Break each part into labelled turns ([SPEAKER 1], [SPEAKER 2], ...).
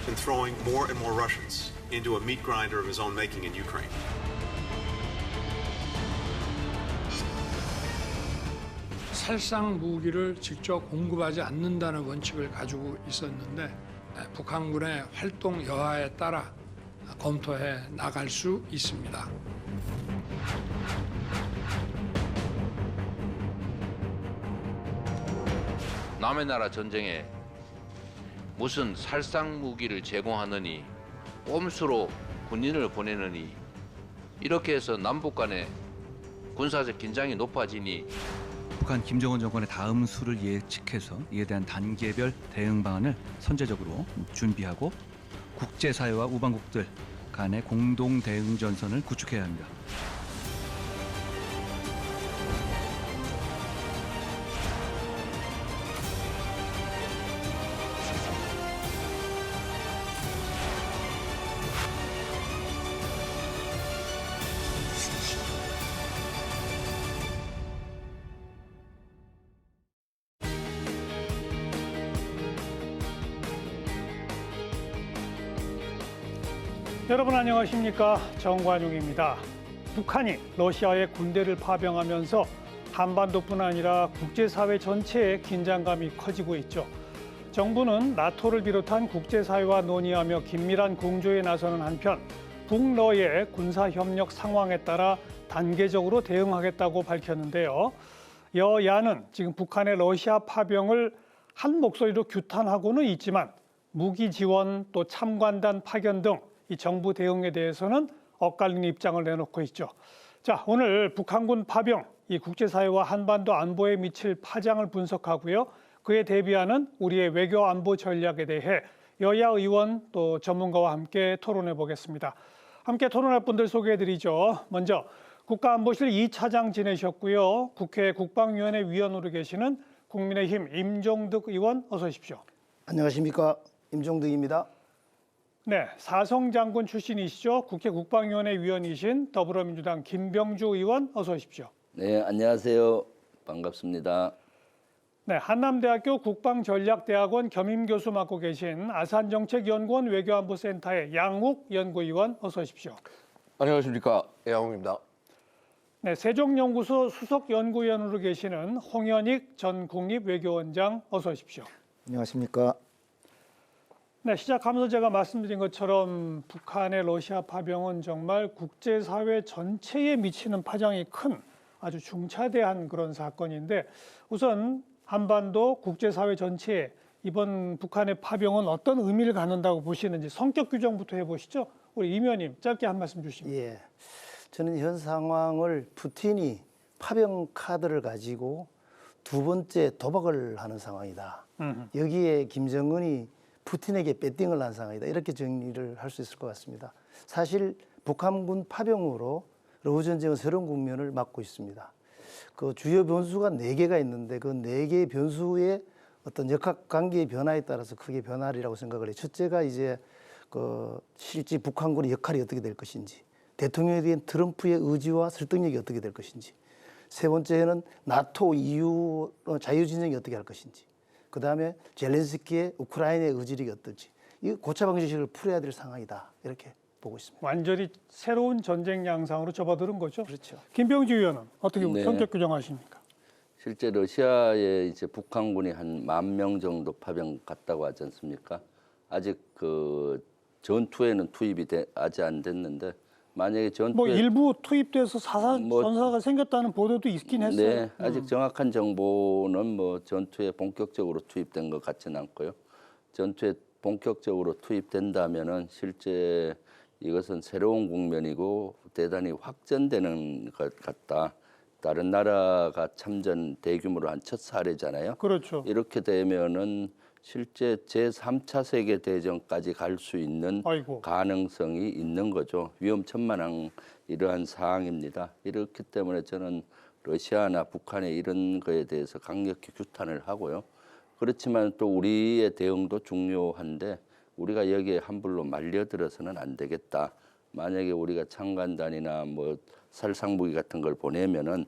[SPEAKER 1] and throwing more and more Russians into a meat grinder of his own making in Ukraine.
[SPEAKER 2] 살상 무기를 직접 공급하지 않는다는 원칙을 가지고 있었는데 북한군의 활동 여하에 따라 검토해 나갈 수 있습니다.
[SPEAKER 3] 남의 나라 전쟁에 무슨 살상 무기를 제공하느니 꼼수로 군인을 보내느니 이렇게 해서 남북 간의 군사적 긴장이 높아지니
[SPEAKER 4] 북한 김정은 정권의 다음 수를 예측해서 이에 대한 단계별 대응 방안을 선제적으로 준비하고 국제사회와 우방국들 간의 공동 대응 전선을 구축해야 합니다.
[SPEAKER 5] 여러분 안녕하십니까, 정관용입니다. 북한이 러시아에 군대를 파병하면서 한반도뿐 아니라 국제사회 전체의 긴장감이 커지고 있죠. 정부는 나토를 비롯한 국제사회와 논의하며 긴밀한 공조에 나서는 한편 북러의 군사협력 상황에 따라 단계적으로 대응하겠다고 밝혔는데요. 여야는 지금 북한의 러시아 파병을 한 목소리로 규탄하고는 있지만 무기 지원 또 참관단 파견 등 이 정부 대응에 대해서는 엇갈린 입장을 내놓고 있죠. 자, 오늘 북한군 파병, 이 국제사회와 한반도 안보에 미칠 파장을 분석하고요. 그에 대비하는 우리의 외교 안보 전략에 대해 여야 의원 또 전문가와 함께 토론해 보겠습니다. 함께 토론할 분들 소개해 드리죠. 먼저 국가안보실 2차장 지내셨고요. 국회 국방위원회 위원으로 계시는 국민의힘 임종득 의원 어서 오십시오.
[SPEAKER 6] 안녕하십니까, 임종득입니다.
[SPEAKER 5] 네, 사성장군 출신이시죠. 국회 국방위원회 위원이신 더불어민주당 김병주 의원 어서 오십시오.
[SPEAKER 7] 네, 안녕하세요. 반갑습니다.
[SPEAKER 5] 네, 한남대학교 국방전략대학원 겸임교수 맡고 계신 아산정책연구원 외교안보센터의 양욱 연구위원 어서 오십시오.
[SPEAKER 8] 안녕하십니까, 양욱입니다.
[SPEAKER 5] 네, 세종연구소 수석연구위원으로 계시는 홍현익 전 국립외교원장 어서 오십시오.
[SPEAKER 6] 안녕하십니까.
[SPEAKER 5] 네, 시작하면서 제가 말씀드린 것처럼 북한의 러시아 파병은 정말 국제사회 전체에 미치는 파장이 큰 아주 중차대한 그런 사건인데 우선 한반도 국제사회 전체에 이번 북한의 파병은 어떤 의미를 갖는다고 보시는지 성격 규정부터 해보시죠. 우리 임 의원님 짧게 한 말씀 주시면.
[SPEAKER 6] 예, 저는 현 상황을 푸틴이 파병 카드를 가지고 두 번째 도박을 하는 상황이다. 여기에 김정은이 푸틴에게 배팅을 한 상황이다. 이렇게 정리를 할 수 있을 것 같습니다. 사실 북한군 파병으로 러우 전쟁은 새로운 국면을 맞고 있습니다. 그 주요 변수가 4개가 있는데 그 4개의 변수의 어떤 역학관계의 변화에 따라서 크게 변화리라고 생각을 해요. 첫째가 이제 그 실제 북한군의 역할이 어떻게 될 것인지, 대통령에 대한 트럼프의 의지와 설득력이 어떻게 될 것인지, 세 번째는 나토, EU 자유진영이 어떻게 할 것인지, 그 다음에 젤렌스키의 우크라이나의 의지력이 어떨지, 이 고차방정식을 풀어야 될 상황이다. 이렇게 보고 있습니다.
[SPEAKER 5] 완전히 새로운 전쟁 양상으로 접어드는 거죠.
[SPEAKER 6] 그렇죠.
[SPEAKER 5] 김병주 의원은 어떻게
[SPEAKER 7] 네.
[SPEAKER 5] 성격 규정하십니까?
[SPEAKER 7] 실제 러시아에 이제 북한군이 한 10,000명 정도 파병 갔다고 하지 않습니까? 아직 그 전투에는 투입이 아직 안 됐는데 만약에 전투에
[SPEAKER 5] 뭐 일부 투입돼서 전사가 생겼다는 보도도 있긴 했어요.
[SPEAKER 7] 네, 아직 정확한 정보는 뭐 전투에 본격적으로 투입된 것 같지는 않고요. 전투에 본격적으로 투입된다면은 실제 이것은 새로운 국면이고 대단히 확전되는 것 같다. 다른 나라가 참전 대규모로 한 첫 사례잖아요.
[SPEAKER 5] 그렇죠.
[SPEAKER 7] 이렇게 되면은 실제 제3차 세계대전까지 갈 수 있는
[SPEAKER 5] 아이고.
[SPEAKER 7] 가능성이 있는 거죠. 위험천만한 이러한 상황입니다. 이렇기 때문에 저는 러시아나 북한의 이런 거에 대해서 강력히 규탄을 하고요. 그렇지만 또 우리의 대응도 중요한데 우리가 여기에 함부로 말려들어서는 안 되겠다. 만약에 우리가 창간단이나 뭐 살상무기 같은 걸 보내면은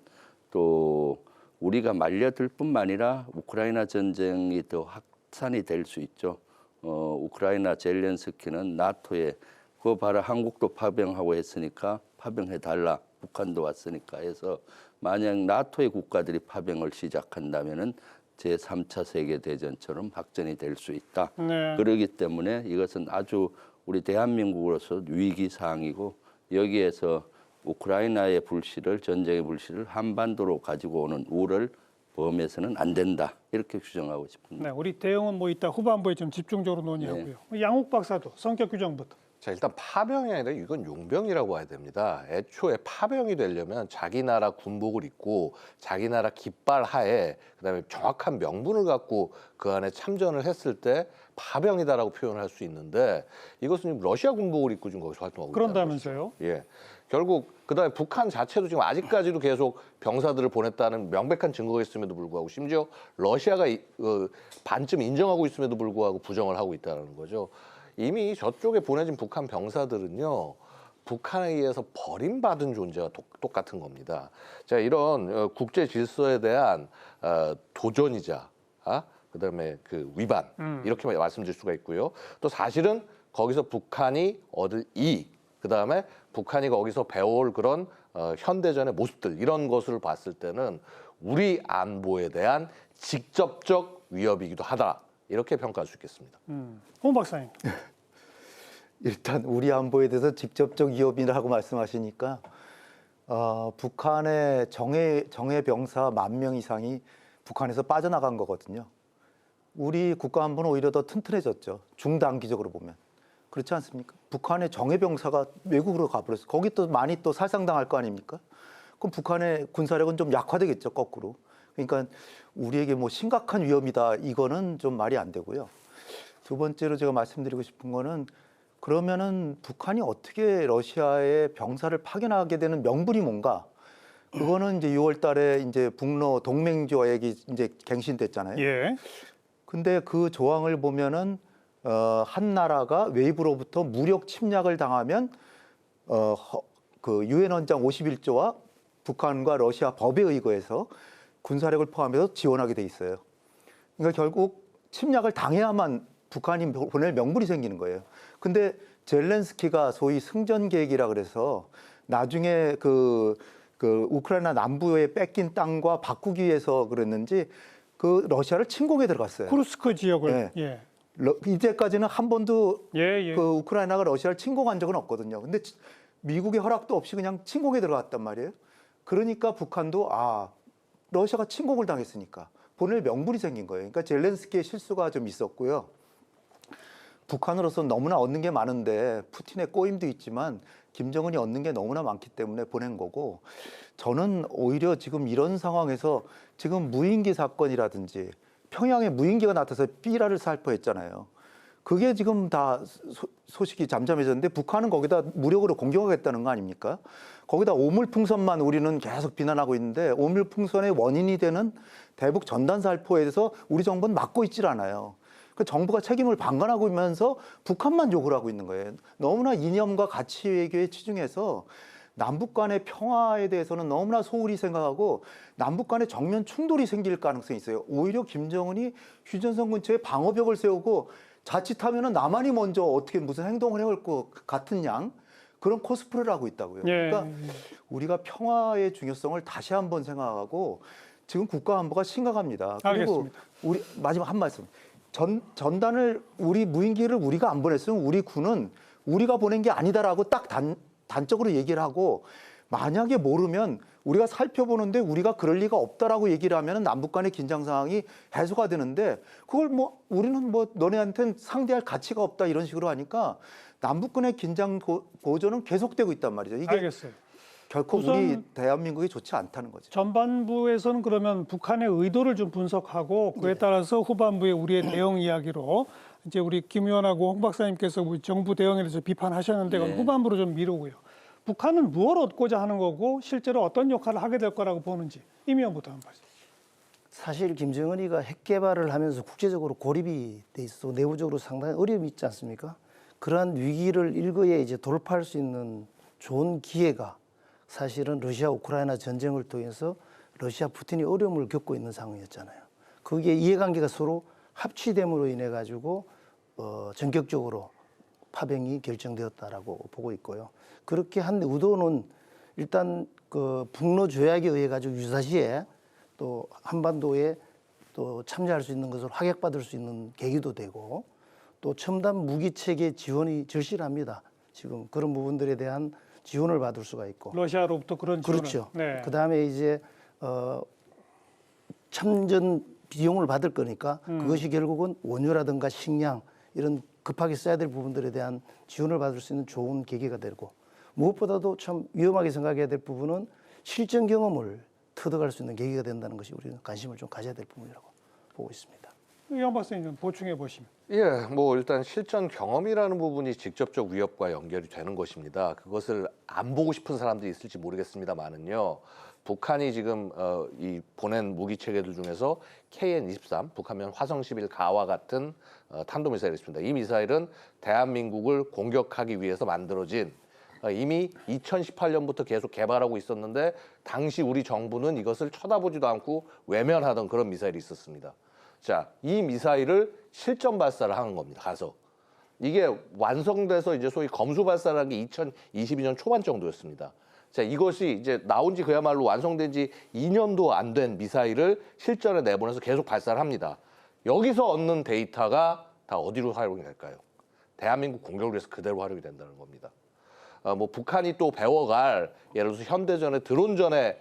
[SPEAKER 7] 또 우리가 말려들 뿐만 아니라 우크라이나 전쟁이 더 확산이 될 수 있죠. 우크라이나 젤렌스키는 나토에 그거 봐라 한국도 파병하고 했으니까 파병해 달라 북한도 왔으니까 해서 만약 나토의 국가들이 파병을 시작한다면은 제3차 세계대전처럼 확전이 될 수 있다.
[SPEAKER 5] 네.
[SPEAKER 7] 그러기 때문에 이것은 아주 우리 대한민국으로서 위기 사항이고 여기에서 우크라이나의 불씨를 전쟁의 불씨를 한반도로 가지고 오는 우를 범해서는 안 된다. 이렇게 규정하고 싶습니다.
[SPEAKER 5] 네, 우리 대응은 뭐 이따 후반부에 좀 집중적으로 논의하고요. 양욱 박사도 성격 규정부터.
[SPEAKER 8] 자, 일단 파병이 아니라 이건 용병이라고 봐야 됩니다. 애초에 파병이 되려면 자기 나라 군복을 입고 자기 나라 깃발 하에 그다음에 정확한 명분을 갖고 그 안에 참전을 했을 때 파병이다라고 표현을 할 수 있는데 이것은 지금 러시아 군복을 입고 지금 거기서 활동하고 있다는
[SPEAKER 5] 그런다면서요?
[SPEAKER 8] 것이죠. 예. 결국 그다음에 북한 자체도 지금 아직까지도 계속 병사들을 보냈다는 명백한 증거가 있음에도 불구하고 심지어 러시아가 반쯤 인정하고 있음에도 불구하고 부정을 하고 있다는 거죠. 이미 저쪽에 보내진 북한 병사들은요, 북한에 의해서 버림받은 존재와 똑같은 겁니다. 자, 이런 국제 질서에 대한 도전이자, 그다음에 그 위반 이렇게 말씀드릴 수가 있고요. 또 사실은 거기서 북한이 얻을 이익, 그다음에 북한이 거기서 배워올 그런 현대전의 모습들 이런 것을 봤을 때는 우리 안보에 대한 직접적 위협이기도 하다. 이렇게 평가할 수 있겠습니다.
[SPEAKER 5] 홍 박사님.
[SPEAKER 6] 일단 우리 안보에 대해서 직접적 위협이라고 말씀하시니까 북한의 정예 병사 10,000명 이상이 북한에서 빠져나간 거거든요. 우리 국가 안보는 오히려 더 튼튼해졌죠. 중단기적으로 보면. 그렇지 않습니까? 북한의 정예 병사가 외국으로 가버렸어요. 거기 또 많이 또 살상당할 거 아닙니까? 그럼 북한의 군사력은 좀 약화되겠죠, 거꾸로. 그러니까 우리에게 뭐 심각한 위험이다, 이거는 좀 말이 안 되고요. 두 번째로 제가 말씀드리고 싶은 거는 그러면은 북한이 어떻게 러시아에 병사를 파견하게 되는 명분이 뭔가? 그거는 이제 6월 달에 이제 북러 동맹 조약이 이제 갱신됐잖아요.
[SPEAKER 5] 예.
[SPEAKER 6] 근데 그 조항을 보면은 한 나라가 외부로부터 무력 침략을 당하면 그 유엔 헌장 51조와 북한과 러시아 법에 의거해서 군사력을 포함해서 지원하게 돼 있어요. 그러니까 결국 침략을 당해야만 북한이 보낼 명분이 생기는 거예요. 근데 젤렌스키가 소위 승전 계획이라 그래서 나중에 그 우크라이나 남부에 뺏긴 땅과 바꾸기 위해서 그랬는지 그 러시아를 침공에 들어갔어요.
[SPEAKER 5] 쿠르스크 지역을.
[SPEAKER 6] 네.
[SPEAKER 5] 예.
[SPEAKER 6] 이제까지는 한 번도
[SPEAKER 5] 예.
[SPEAKER 6] 그 우크라이나가 러시아를 침공한 적은 없거든요. 근데 미국의 허락도 없이 그냥 침공에 들어갔단 말이에요. 그러니까 북한도 러시아가 침공을 당했으니까 보낼 명분이 생긴 거예요. 그러니까 젤렌스키의 실수가 좀 있었고요. 북한으로서 너무나 얻는 게 많은데 푸틴의 꼬임도 있지만 김정은이 얻는 게 너무나 많기 때문에 보낸 거고, 저는 오히려 지금 이런 상황에서 지금 무인기 사건이라든지 평양에 무인기가 나타나서 삐라를 살포했잖아요. 그게 지금 다 소식이 잠잠해졌는데 북한은 거기다 무력으로 공격하겠다는 거 아닙니까? 거기다 오물풍선만 우리는 계속 비난하고 있는데 오물풍선의 원인이 되는 대북 전단 살포에 대해서 우리 정부는 막고 있질 않아요. 그 정부가 책임을 방관하고 있면서 북한만 욕을 하고 있는 거예요. 너무나 이념과 가치 외교에 치중해서 남북 간의 평화에 대해서는 너무나 소홀히 생각하고 남북 간의 정면 충돌이 생길 가능성이 있어요. 오히려 김정은이 휴전선 근처에 방어벽을 세우고 자칫하면은 남한이 먼저 어떻게 무슨 행동을 해올 것 같은 양 그런 코스프레를 하고 있다고요.
[SPEAKER 5] 예.
[SPEAKER 6] 그러니까 우리가 평화의 중요성을 다시 한번 생각하고 지금 국가 안보가 심각합니다. 그리고
[SPEAKER 5] 알겠습니다.
[SPEAKER 6] 우리 마지막 한 말씀. 전단을 우리 무인기를 우리가 안 보냈으면 우리 군은 우리가 보낸 게 아니다라고 딱 단적으로 얘기를 하고, 만약에 모르면 우리가 살펴보는데 우리가 그럴 리가 없다라고 얘기를 하면 남북 간의 긴장 상황이 해소가 되는데, 그걸 뭐 우리는 뭐 너네한테는 상대할 가치가 없다 이런 식으로 하니까 남북 간의 긴장 고조는 계속되고 있단 말이죠. 이게
[SPEAKER 5] 알겠어요.
[SPEAKER 6] 결코 우리 대한민국이 좋지 않다는 거죠.
[SPEAKER 5] 전반부에서는 그러면 북한의 의도를 좀 분석하고 그에 따라서 후반부에 우리의 대응 이야기로 이제 우리 김 의원하고 홍 박사님께서 우리 정부 대응에 대해서 비판하셨는데 그건 후반부로 좀 미루고요. 북한은 무엇을 얻고자 하는 거고 실제로 어떤 역할을 하게 될 거라고 보는지 임 의원부터 한번 말씀.
[SPEAKER 6] 사실 김정은이가 핵 개발을 하면서 국제적으로 고립이 돼 있어 내부적으로 상당히 어려움이 있지 않습니까? 그러한 위기를 일거에 이제 돌파할 수 있는 좋은 기회가 사실은 러시아 우크라이나 전쟁을 통해서 러시아 푸틴이 어려움을 겪고 있는 상황이었잖아요. 거기에 이해관계가 서로 합치됨으로 인해 가지고 전격적으로 파병이 결정되었다라고 보고 있고요. 그렇게 한 의도는 일단 그 북러 조약에 의해 가지고 유사시에 또 한반도에 또 참여할 수 있는 것을 확약받을 수 있는 계기도 되고 또 첨단 무기 체계 지원이 절실합니다. 지금 그런 부분들에 대한 지원을 받을 수가 있고
[SPEAKER 5] 러시아로부터 그런 지원을.
[SPEAKER 6] 그렇죠.
[SPEAKER 5] 네.
[SPEAKER 6] 그다음에 이제 참전 비용을 받을 거니까 그것이 결국은 원유라든가 식량 이런 급하게 써야 될 부분들에 대한 지원을 받을 수 있는 좋은 계기가 되고 무엇보다도 참 위험하게 생각해야 될 부분은 실전 경험을 터득할 수 있는 계기가 된다는 것이 우리는 관심을 좀 가져야 될 부분이라고 보고 있습니다.
[SPEAKER 5] 양 박사님 보충해 보시면.
[SPEAKER 8] 예, 뭐 일단 실전 경험이라는 부분이 직접적 위협과 연결이 되는 것입니다. 그것을 안 보고 싶은 사람들이 있을지 모르겠습니다만은요. 북한이 지금 이 보낸 무기 체계들 중에서 KN-23, 북한면 화성-11 가와 같은 탄도미사일이 있습니다. 이 미사일은 대한민국을 공격하기 위해서 만들어진 이미 2018년부터 계속 개발하고 있었는데 당시 우리 정부는 이것을 쳐다보지도 않고 외면하던 그런 미사일이 있었습니다. 자, 이 미사일을 실전 발사를 하는 겁니다. 가서. 이게 완성돼서 이제 소위 검수 발사를 한 게 2022년 초반 정도였습니다. 자, 이것이 이제 나온 지 그야말로 완성된 지 2년도 안 된 미사일을 실전에 내보내서 계속 발사를 합니다. 여기서 얻는 데이터가 다 어디로 활용이 될까요? 대한민국 공격을 위해서 그대로 활용이 된다는 겁니다. 뭐 북한이 또 배워갈 예를 들어서 현대전의 드론전의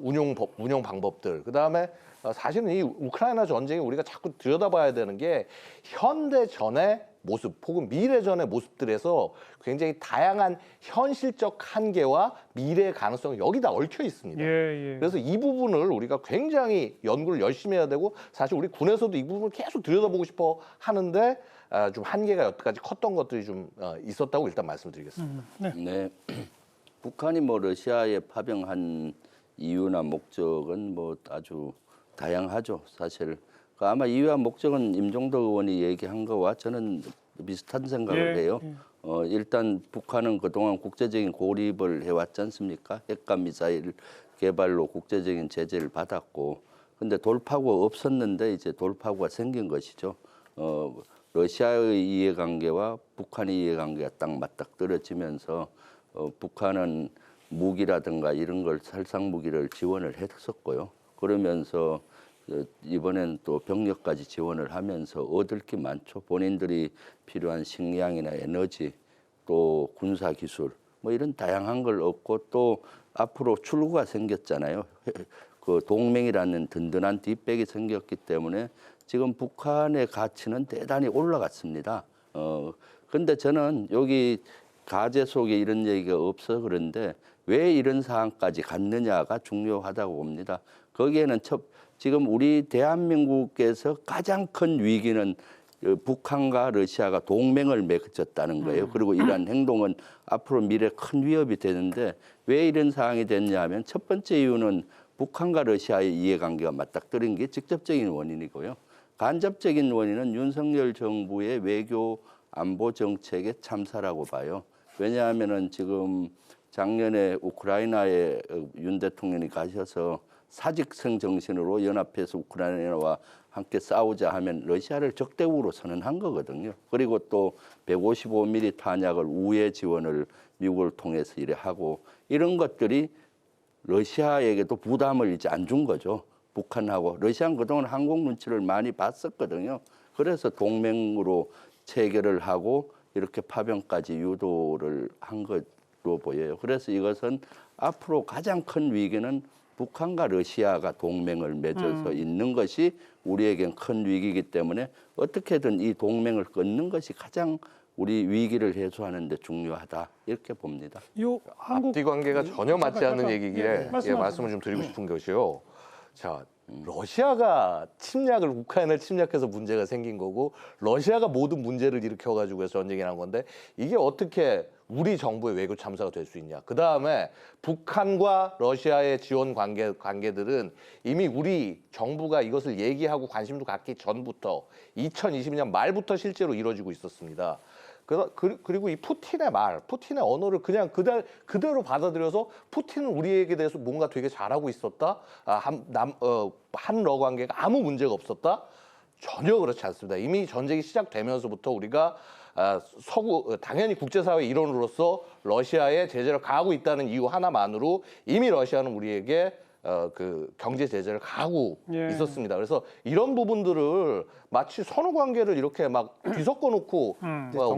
[SPEAKER 8] 운용 방법들, 그다음에 사실은 이 우크라이나 전쟁이 우리가 자꾸 들여다봐야 되는 게 현대전의 모습 혹은 미래전의 모습들에서 굉장히 다양한 현실적 한계와 미래의 가능성이 여기 다 얽혀 있습니다.
[SPEAKER 5] 예.
[SPEAKER 8] 그래서 이 부분을 우리가 굉장히 연구를 열심히 해야 되고 사실 우리 군에서도 이 부분을 계속 들여다보고 싶어 하는데 좀 한계가 여태까지 컸던 것들이 좀 있었다고 일단 말씀드리겠습니다.
[SPEAKER 7] 네. 북한이 뭐 러시아에 파병한 이유나 목적은 뭐 아주 다양하죠. 사실 아마 이유와 목적은 임종덕 의원이 얘기한 거와 저는 비슷한 생각을 해요. 일단 북한은 그동안 국제적인 고립을 해왔지 않습니까? 핵과 미사일 개발로 국제적인 제재를 받았고, 근데 돌파구가 없었는데 이제 돌파구가 생긴 것이죠. 러시아의 이해관계와 북한의 이해관계가 딱 맞닥뜨려지면서 북한은 무기라든가 이런 걸 살상 무기를 지원을 했었고요. 그러면서 이번엔 또 병력까지 지원을 하면서 얻을 게 많죠. 본인들이 필요한 식량이나 에너지, 또 군사 기술, 뭐 이런 다양한 걸 얻고 또 앞으로 출구가 생겼잖아요. 그 동맹이라는 든든한 뒷백이 생겼기 때문에 지금 북한의 가치는 대단히 올라갔습니다. 근데 저는 여기 가제 속에 이런 얘기가 없어 그런데 왜 이런 상황까지 갔느냐가 중요하다고 봅니다. 거기에는 지금 우리 대한민국에서 가장 큰 위기는 북한과 러시아가 동맹을 맺었다는 거예요. 그리고 이러한 행동은 앞으로 미래 큰 위협이 되는데 왜 이런 상황이 됐냐 하면 첫 번째 이유는 북한과 러시아의 이해관계가 맞닥뜨린 게 직접적인 원인이고요. 간접적인 원인은 윤석열 정부의 외교 안보 정책의 참사라고 봐요. 왜냐하면은 지금 작년에 우크라이나에 윤 대통령이 가셔서 사직성 정신으로 연합해서 우크라이나와 함께 싸우자 하면 러시아를 적대국으로 선언한 거거든요. 그리고 또 155mm 탄약을 우회 지원을 미국을 통해서 이래 하고 이런 것들이 러시아에게도 부담을 이제 안 준 거죠. 북한하고 러시아는 그동안 한국 눈치를 많이 봤었거든요. 그래서 동맹으로 체결을 하고 이렇게 파병까지 유도를 한 것으로 보여요. 그래서 이것은 앞으로 가장 큰 위기는 북한과 러시아가 동맹을 맺어서 있는 것이 우리에겐 큰 위기이기 때문에 어떻게든 이 동맹을 끊는 것이 가장 우리 위기를 해소하는 데 중요하다 이렇게 봅니다.
[SPEAKER 8] 앞뒤 관계가 전혀 맞지 않는 얘기기에 말씀을 좀 드리고
[SPEAKER 5] 네.
[SPEAKER 8] 싶은 것이요. 자, 러시아가 우크라이나를 침략해서 문제가 생긴 거고 러시아가 모든 문제를 일으켜가지고 해서 전쟁이 난 건데 이게 어떻게 우리 정부의 외교 참사가 될 수 있냐. 그다음에 북한과 러시아의 지원 관계들은 이미 우리 정부가 이것을 얘기하고 관심도 갖기 전부터 2020년 말부터 실제로 이루어지고 있었습니다. 그리고 이 푸틴의 언어를 그냥 그대로 받아들여서 푸틴은 우리에게 대해서 뭔가 되게 잘하고 있었다. 한러 관계가 아무 문제가 없었다. 전혀 그렇지 않습니다. 이미 전쟁이 시작되면서부터 우리가 당연히 국제사회 일원으로서 러시아에 제재를 가하고 있다는 이유 하나만으로 이미 러시아는 우리에게 그 경제 제재를 가하고
[SPEAKER 5] 예.
[SPEAKER 8] 있었습니다. 그래서 이런 부분들을 마치 선후 관계를 이렇게 막 뒤섞어 놓고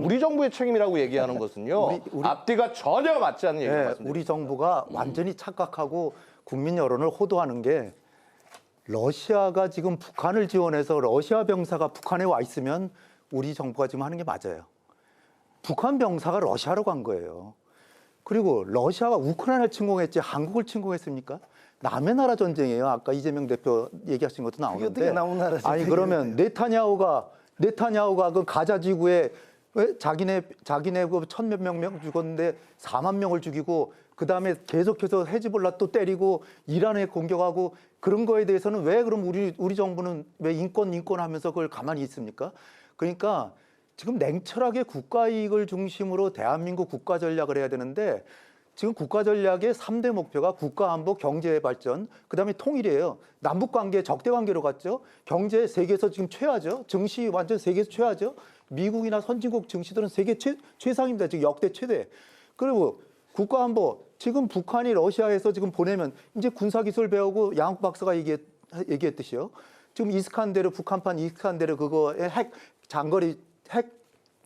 [SPEAKER 8] 우리 정부의 책임이라고 얘기하는 것은요. 앞뒤가 전혀 맞지 않는 얘기 같습니다.
[SPEAKER 9] 우리 정부가 완전히 착각하고 국민 여론을 호도하는 게 러시아가 지금 북한을 지원해서 러시아 병사가 북한에 와 있으면 우리 정부가 지금 하는 게 맞아요. 북한 병사가 러시아로 간 거예요. 그리고 러시아가 우크라이나를 침공했지 한국을 침공했습니까? 남의 나라 전쟁이에요. 아까 이재명 대표 얘기하신 것도 나오는데.
[SPEAKER 6] 어떻게 남의 나라
[SPEAKER 9] 아니 그러면 네타냐후가 그 가자 지구에 왜 자기네 그 1,000몇 명 죽었는데 4만 명을 죽이고 그 다음에 계속해서 헤즈볼라 또 때리고 이란에 공격하고 그런 거에 대해서는 왜 그럼 우리 정부는 왜 인권 하면서 그걸 가만히 있습니까? 그러니까 지금 냉철하게 국가 이익을 중심으로 대한민국 국가 전략을 해야 되는데 지금 국가 전략의 3대 목표가 국가 안보, 경제 발전, 그다음에 통일이에요. 남북 관계 적대 관계로 갔죠. 경제 세계에서 지금 최하죠. 증시 완전 세계에서 최하죠. 미국이나 선진국 증시들은 세계 최상입니다. 지금 역대 최대. 그리고 국가 안보 지금 북한이 러시아에서 지금 보내면 이제 군사 기술 배우고 양욱 박사가 얘기했듯이요. 지금 이스칸데르 북한판 이스칸데르 그거의 핵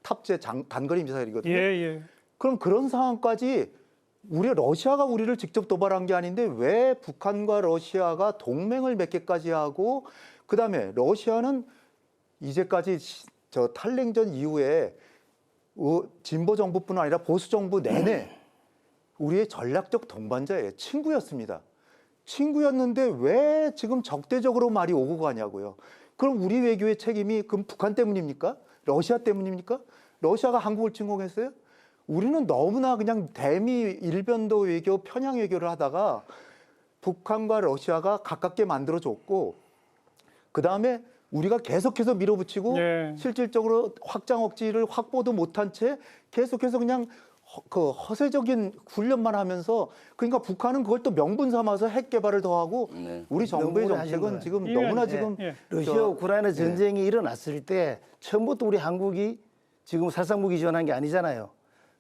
[SPEAKER 9] 탑재 단거리 미사일이거든요.
[SPEAKER 5] 예.
[SPEAKER 9] 그럼 그런 상황까지 러시아가 우리를 직접 도발한 게 아닌데 왜 북한과 러시아가 동맹을 맺기까지 하고 그다음에 러시아는 이제까지 저 탈냉전 이후에 진보 정부뿐 아니라 보수 정부 내내 우리의 전략적 동반자예요. 친구였습니다. 친구였는데 왜 지금 적대적으로 말이 오고 가냐고요. 그럼 우리 외교의 책임이 그럼 북한 때문입니까? 러시아 때문입니까? 러시아가 한국을 침공했어요? 우리는 너무나 그냥 대미 일변도 외교, 편향 외교를 하다가 북한과 러시아가 가깝게 만들어줬고 그다음에 우리가 계속해서 밀어붙이고
[SPEAKER 5] 예.
[SPEAKER 9] 실질적으로 확장 억지를 확보도 못한 채 계속해서 그냥 허세적인 훈련만 하면서 그러니까 북한은 그걸 또 명분 삼아서 핵 개발을 더하고 우리 정부의 정책은 지금 너무나 지금
[SPEAKER 6] 러시아 우크라이나 전쟁이 일어났을 때 처음부터 우리 한국이 지금 살상무기 지원한 게 아니잖아요.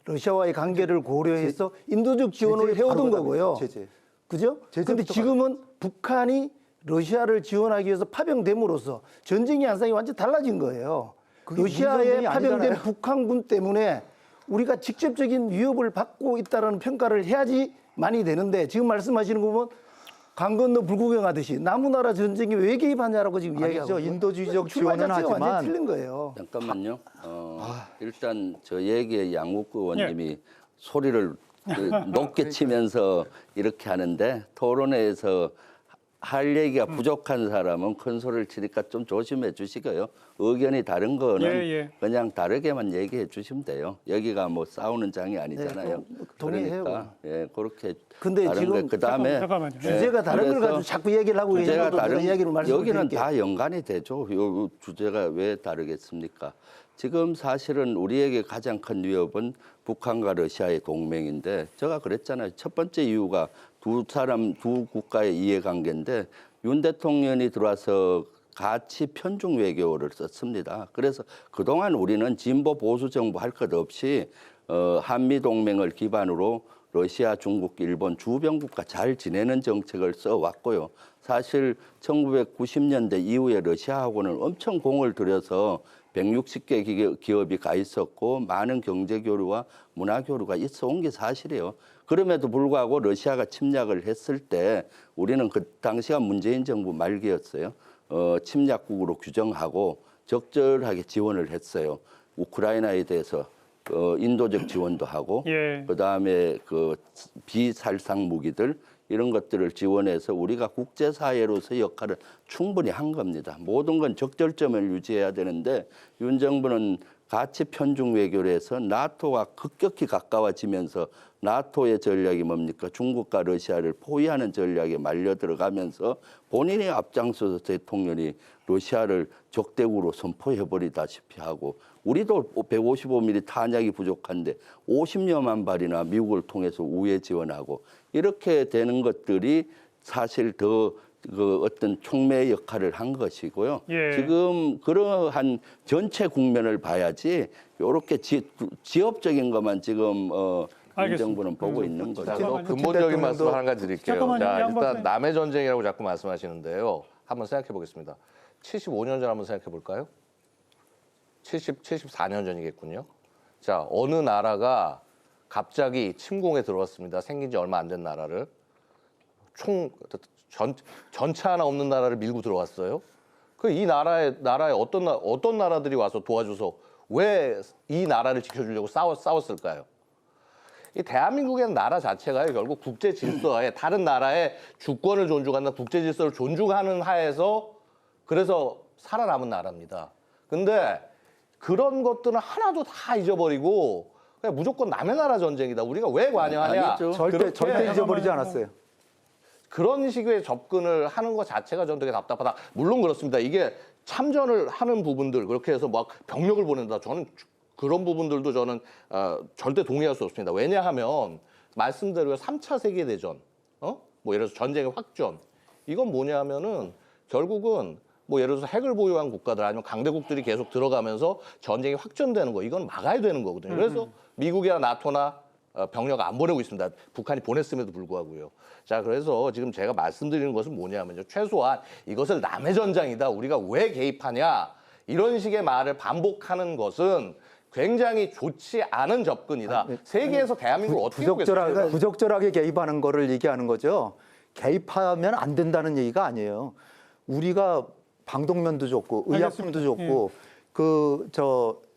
[SPEAKER 6] 러시아와의 관계를 고려해서 인도적 지원을 해오던 거고요. 그죠? 그런데 지금은 북한이 러시아를 지원하기 위해서 파병됨으로써 전쟁의 양상이 완전히 달라진 거예요. 러시아에 파병된 북한군 때문에 우리가 직접적인 위협을 받고 있다는 평가를 해야지 많이 되는데 지금 말씀하시는 거 보면 강 건너 불구경하듯이 남우나라 전쟁에 왜 개입하냐라고 지금 이야기하고
[SPEAKER 9] 인도주의적 지원은 하지만
[SPEAKER 6] 틀린 거예요.
[SPEAKER 7] 잠깐만요. 일단 저 얘기에 양욱 의원님이 소리를 높게 치면서 이렇게 하는데 토론회에서 할 얘기가 부족한 사람은 큰 소리를 치니까 좀 조심해 주시고요. 의견이 다른 거는 그냥 다르게만 얘기해 주시면 돼요. 여기가 뭐 싸우는 장이 아니잖아요.
[SPEAKER 6] 동의해요.
[SPEAKER 7] 그러니까 근데
[SPEAKER 6] 근데 지금
[SPEAKER 7] 그다음에
[SPEAKER 6] 주제가 다른 걸 가지고 자꾸 얘기를 하고
[SPEAKER 7] 주제가
[SPEAKER 6] 계시는
[SPEAKER 7] 다른
[SPEAKER 6] 이야기를 말씀드릴게요.
[SPEAKER 7] 여기는 다 연관이 되죠. 요 주제가 왜 다르겠습니까? 지금 사실은 우리에게 가장 큰 위협은 북한과 러시아의 동맹인데 제가 그랬잖아요. 첫 번째 이유가 두 국가의 이해관계인데 윤 대통령이 들어와서 가치 편중 외교를 썼습니다. 그래서 그동안 우리는 진보 보수 정부 할 것 없이 한미 동맹을 기반으로 러시아, 중국, 일본 주변국과 잘 지내는 정책을 써왔고요. 사실 1990년대 이후에 러시아하고는 엄청 공을 들여서 160개 기업이 가 있었고 많은 경제 교류와 문화 교류가 있어 온 게 사실이에요. 그럼에도 불구하고 러시아가 침략을 했을 때 우리는 그 당시가 문재인 정부 말기였어요. 침략국으로 규정하고 적절하게 지원을 했어요. 우크라이나에 대해서 인도적 지원도 하고 그다음에 그 비살상 무기들 이런 것들을 지원해서 우리가 국제사회로서 역할을 충분히 한 겁니다. 모든 건 적절점을 유지해야 되는데 윤 정부는 가치 편중 외교를 해서 나토가 급격히 가까워지면서 나토의 전략이 뭡니까? 중국과 러시아를 포위하는 전략에 말려 들어가면서 본인이 앞장서서 대통령이 러시아를 적대국으로 선포해버리다시피 하고 우리도 155mm 탄약이 부족한데 50여만 발이나 미국을 통해서 우회 지원하고 이렇게 되는 것들이 사실 더 그 어떤 촉매 역할을 한 것이고요.
[SPEAKER 5] 예.
[SPEAKER 7] 지금 그러한 전체 국면을 봐야지 이렇게 지역적인 것만 지금 이 정부는 보고 있는
[SPEAKER 8] 자,
[SPEAKER 7] 거죠.
[SPEAKER 8] 그럼 근본적인 말씀 한 가지 드릴게요.
[SPEAKER 5] 잠깐만요,
[SPEAKER 8] 자,
[SPEAKER 5] 양
[SPEAKER 8] 일단
[SPEAKER 5] 박사님.
[SPEAKER 8] 남의 전쟁이라고 자꾸 말씀하시는데요. 한번 생각해 보겠습니다. 75년 전 한번 생각해 볼까요? 74년 전이겠군요. 자, 어느 나라가 갑자기 침공에 들어왔습니다. 생긴 지 얼마 안 된 나라를. 전차 하나 없는 나라를 밀고 들어왔어요. 그 이 나라에 어떤 나라들이 와서 도와줘서 왜 이 나라를 지켜주려고 싸웠을까요? 이 대한민국의 나라 자체가요, 결국 국제 질서에 다른 나라의 주권을 존중하는 국제 질서를 존중하는 하에서 그래서 살아남은 나라입니다. 근데 그런 것들은 하나도 다 잊어버리고 그냥 무조건 남의 나라 전쟁이다. 우리가 왜 관여하냐?
[SPEAKER 7] 아니죠.
[SPEAKER 9] 절대 잊어버리지 않았어요.
[SPEAKER 8] 그런 식의 접근을 하는 것 자체가 저는 되게 답답하다. 물론 그렇습니다. 이게 참전을 하는 부분들 그렇게 해서 막 병력을 보낸다. 저는 그런 부분들도 저는 절대 동의할 수 없습니다. 왜냐하면 말씀대로 3차 세계대전, 뭐 예를 들어서 전쟁의 확전, 이건 뭐냐면은 결국은 뭐 예를 들어서 핵을 보유한 국가들 아니면 강대국들이 계속 들어가면서 전쟁이 확전되는 거, 이건 막아야 되는 거거든요. 그래서 미국이나 나토나 병력 안 보내고 있습니다. 북한이 보냈음에도 불구하고요. 자, 그래서 지금 제가 말씀드리는 것은 뭐냐면요. 최소한 이것을 남의 전장이다. 우리가 왜 개입하냐. 이런 식의 말을 반복하는 것은 굉장히 좋지 않은 접근이다. 세계에서 대한민국을 어떻게 보겠습니까?
[SPEAKER 9] 부적절하게 개입하는 거를 얘기하는 거죠. 개입하면 안 된다는 얘기가 아니에요. 우리가 방독면도 줬고 의약품도 줬고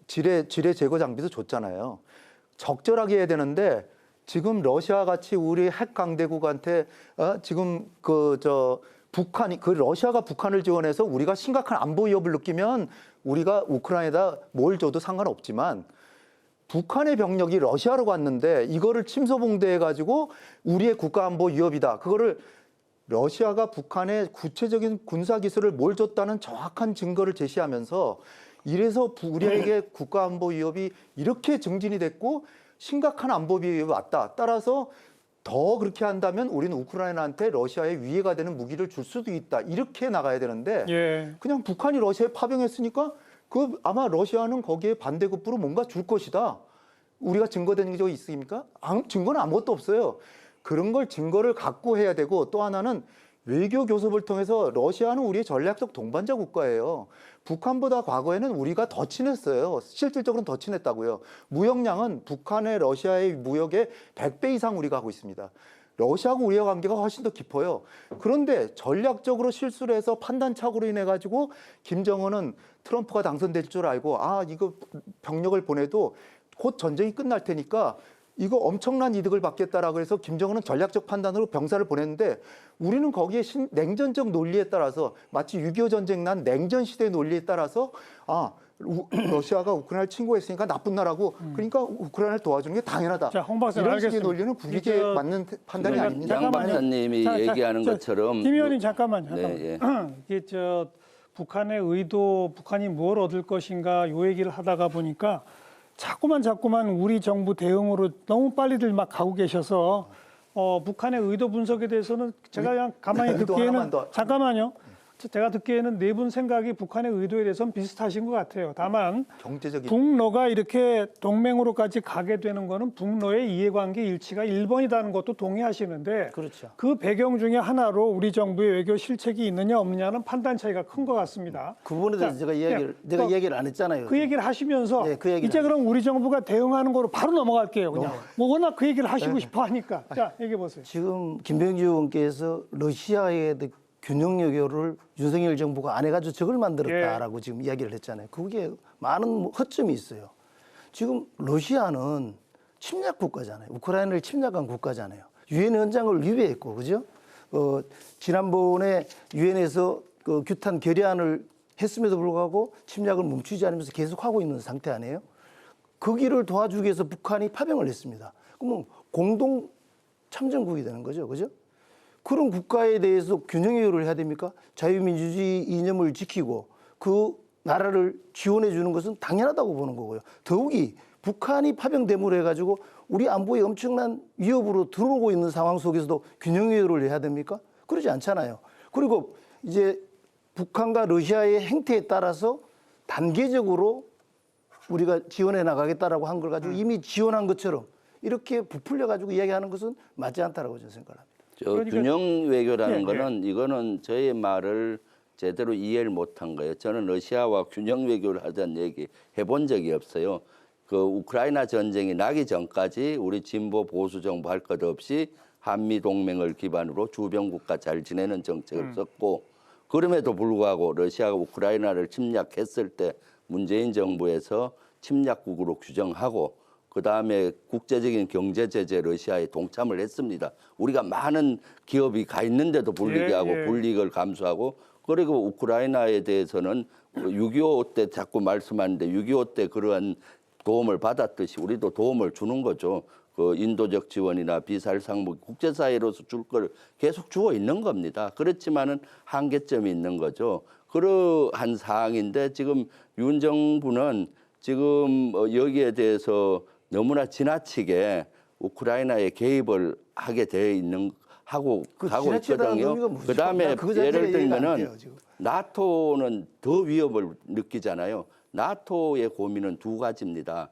[SPEAKER 9] 지뢰 제거 장비도 줬잖아요. 적절하게 해야 되는데 지금 러시아 같이 우리 핵 강대국한테 지금 러시아가 북한을 지원해서 우리가 심각한 안보 위협을 느끼면 우리가 우크라이나에다 뭘 줘도 상관없지만 북한의 병력이 러시아로 갔는데 이거를 침소봉대해 가지고 우리의 국가 안보 위협이다. 그거를 러시아가 북한에 구체적인 군사 기술을 뭘 줬다는 정확한 증거를 제시하면서 이래서 우리에게 국가 안보 위협이 이렇게 증진이 됐고 심각한 안보 위협이 왔다. 따라서 더 그렇게 한다면 우리는 우크라이나한테 러시아의 위해가 되는 무기를 줄 수도 있다. 이렇게 나가야 되는데 그냥 북한이 러시아에 파병했으니까 아마 러시아는 거기에 반대급부로 뭔가 줄 것이다. 우리가 증거된 적이 있습니까? 증거는 아무것도 없어요. 그런 걸 증거를 갖고 해야 되고 또 하나는 외교 교섭을 통해서 러시아는 우리의 전략적 동반자 국가예요. 북한보다 과거에는 우리가 더 친했어요. 실질적으로는 더 친했다고요. 무역량은 북한의 러시아의 무역의 100배 이상 우리가 하고 있습니다. 러시아하고 우리의 관계가 훨씬 더 깊어요. 그런데 전략적으로 실수를 해서 판단착오로 인해 가지고 김정은은 트럼프가 당선될 줄 알고 이거 병력을 보내도 곧 전쟁이 끝날 테니까 이거 엄청난 이득을 받겠다라고 해서 김정은은 전략적 판단으로 병사를 보냈는데 우리는 거기에 냉전적 논리에 따라서 마치 6.25 전쟁 난 냉전 시대의 논리에 따라서 러시아가 우크라이나를 침공했으니까 나쁜 나라고 그러니까 우크라이나를 도와주는 게 당연하다.
[SPEAKER 5] 자, 홍 박사님,
[SPEAKER 9] 이런 식의
[SPEAKER 5] 알겠습니다.
[SPEAKER 9] 논리는 국익에 맞는 판단이 아닙니다.
[SPEAKER 7] 양 박사님이 얘기하는 것처럼
[SPEAKER 5] 김 의원님 잠깐만요.
[SPEAKER 7] 네,
[SPEAKER 5] 이게 북한의 의도, 북한이 뭘 얻을 것인가 요 얘기를 하다가 보니까 자꾸만 우리 정부 대응으로 너무 빨리들 막 가고 계셔서 북한의 의도 분석에 대해서는 제가 그냥 가만히 듣기에는 잠깐만요. 제가 듣기에는 네 분 생각이 북한의 의도에 대해서는 비슷하신 것 같아요. 다만
[SPEAKER 9] 경제적인
[SPEAKER 5] 북러가 이렇게 동맹으로까지 가게 되는 거는 북러의 이해관계 일치가 1번이라는 것도 동의하시는데
[SPEAKER 6] 그렇죠.
[SPEAKER 5] 그 배경 중에 하나로 우리 정부의 외교 실책이 있느냐 없느냐는 판단 차이가 큰 것 같습니다.
[SPEAKER 6] 그 부분에 대해서 제가 얘기를 안 했잖아요.
[SPEAKER 5] 그 얘기를 하시면서
[SPEAKER 6] 그 얘기를
[SPEAKER 5] 이제 그럼 우리 정부가 대응하는 거로 바로 넘어갈게요. 그냥 뭐 워낙 그 얘기를 하시고 싶어 하니까. 자, 얘기해 보세요.
[SPEAKER 6] 지금 김병지 의원께서 러시아의 균형 외교를 윤석열 정부가 안 해가지고 적을 만들었다라고 지금 이야기를 했잖아요. 그게 많은 허점이 있어요. 지금 러시아는 침략 국가잖아요. 우크라이나를 침략한 국가잖아요. 유엔 헌장을 위배했고, 그죠? 지난번에 유엔에서 규탄 결의안을 했음에도 불구하고 침략을 멈추지 않으면서 계속하고 있는 상태 아니에요? 거기를 도와주기 위해서 북한이 파병을 했습니다. 그러면 공동 참전국이 되는 거죠, 그죠? 그런 국가에 대해서 균형 외교를 해야 됩니까? 자유민주주의 이념을 지키고 그 나라를 지원해 주는 것은 당연하다고 보는 거고요. 더욱이 북한이 파병됨으로 해가지고 우리 안보에 엄청난 위협으로 들어오고 있는 상황 속에서도 균형 외교를 해야 됩니까? 그러지 않잖아요. 그리고 이제 북한과 러시아의 행태에 따라서 단계적으로 우리가 지원해 나가겠다라고 한 걸 가지고 이미 지원한 것처럼 이렇게 부풀려 가지고 이야기하는 것은 맞지 않다라고 저는 생각합니다.
[SPEAKER 7] 그러니까, 균형 외교라는 거는 이거는 저의 말을 제대로 이해를 못한 거예요. 저는 러시아와 균형 외교를 하자는 얘기 해본 적이 없어요. 그 우크라이나 전쟁이 나기 전까지 우리 진보 보수 정부 할 것 없이 한미 동맹을 기반으로 주변 국가 잘 지내는 정책을 썼고 그럼에도 불구하고 러시아가 우크라이나를 침략했을 때 문재인 정부에서 침략국으로 규정하고 그다음에 국제적인 경제 제재 러시아에 동참을 했습니다. 우리가 많은 기업이 가 있는데도 불리하고 불이익을 감수하고 그리고 우크라이나에 대해서는 6.25 때 자꾸 말씀하는데 6.25 때 그러한 도움을 받았듯이 우리도 도움을 주는 거죠. 그 인도적 지원이나 비살상무기 국제사회로서 줄 걸 계속 주고 있는 겁니다. 그렇지만은 한계점이 있는 거죠. 그러한 사항인데 지금 윤 정부는 지금 여기에 대해서 너무나 지나치게 우크라이나에 개입을 하게 돼 있는 하고 있거든요. 그다음에 예를 들면은 나토는 더 위협을 느끼잖아요. 나토의 고민은 두 가지입니다.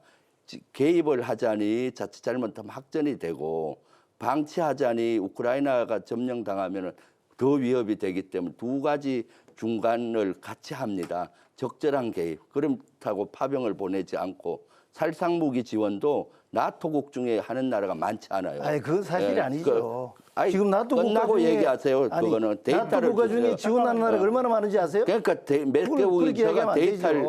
[SPEAKER 7] 개입을 하자니 자칫 잘못하면 확전이 되고 방치하자니 우크라이나가 점령당하면 더 위협이 되기 때문에 두 가지 중간을 같이 합니다. 적절한 개입. 그렇다고 파병을 보내지 않고 살상무기 지원도 나토국 중에 하는 나라가 많지 않아요.
[SPEAKER 6] 아니 그건 사실이 아니죠.
[SPEAKER 7] 지금 나토 끝나고 얘기하세요. 그거는 데이터를
[SPEAKER 6] 나토 국가 중에 지원하는 나라가 얼마나 많은지 아세요?
[SPEAKER 7] 그러니까 몇 개국이 제가 데이터를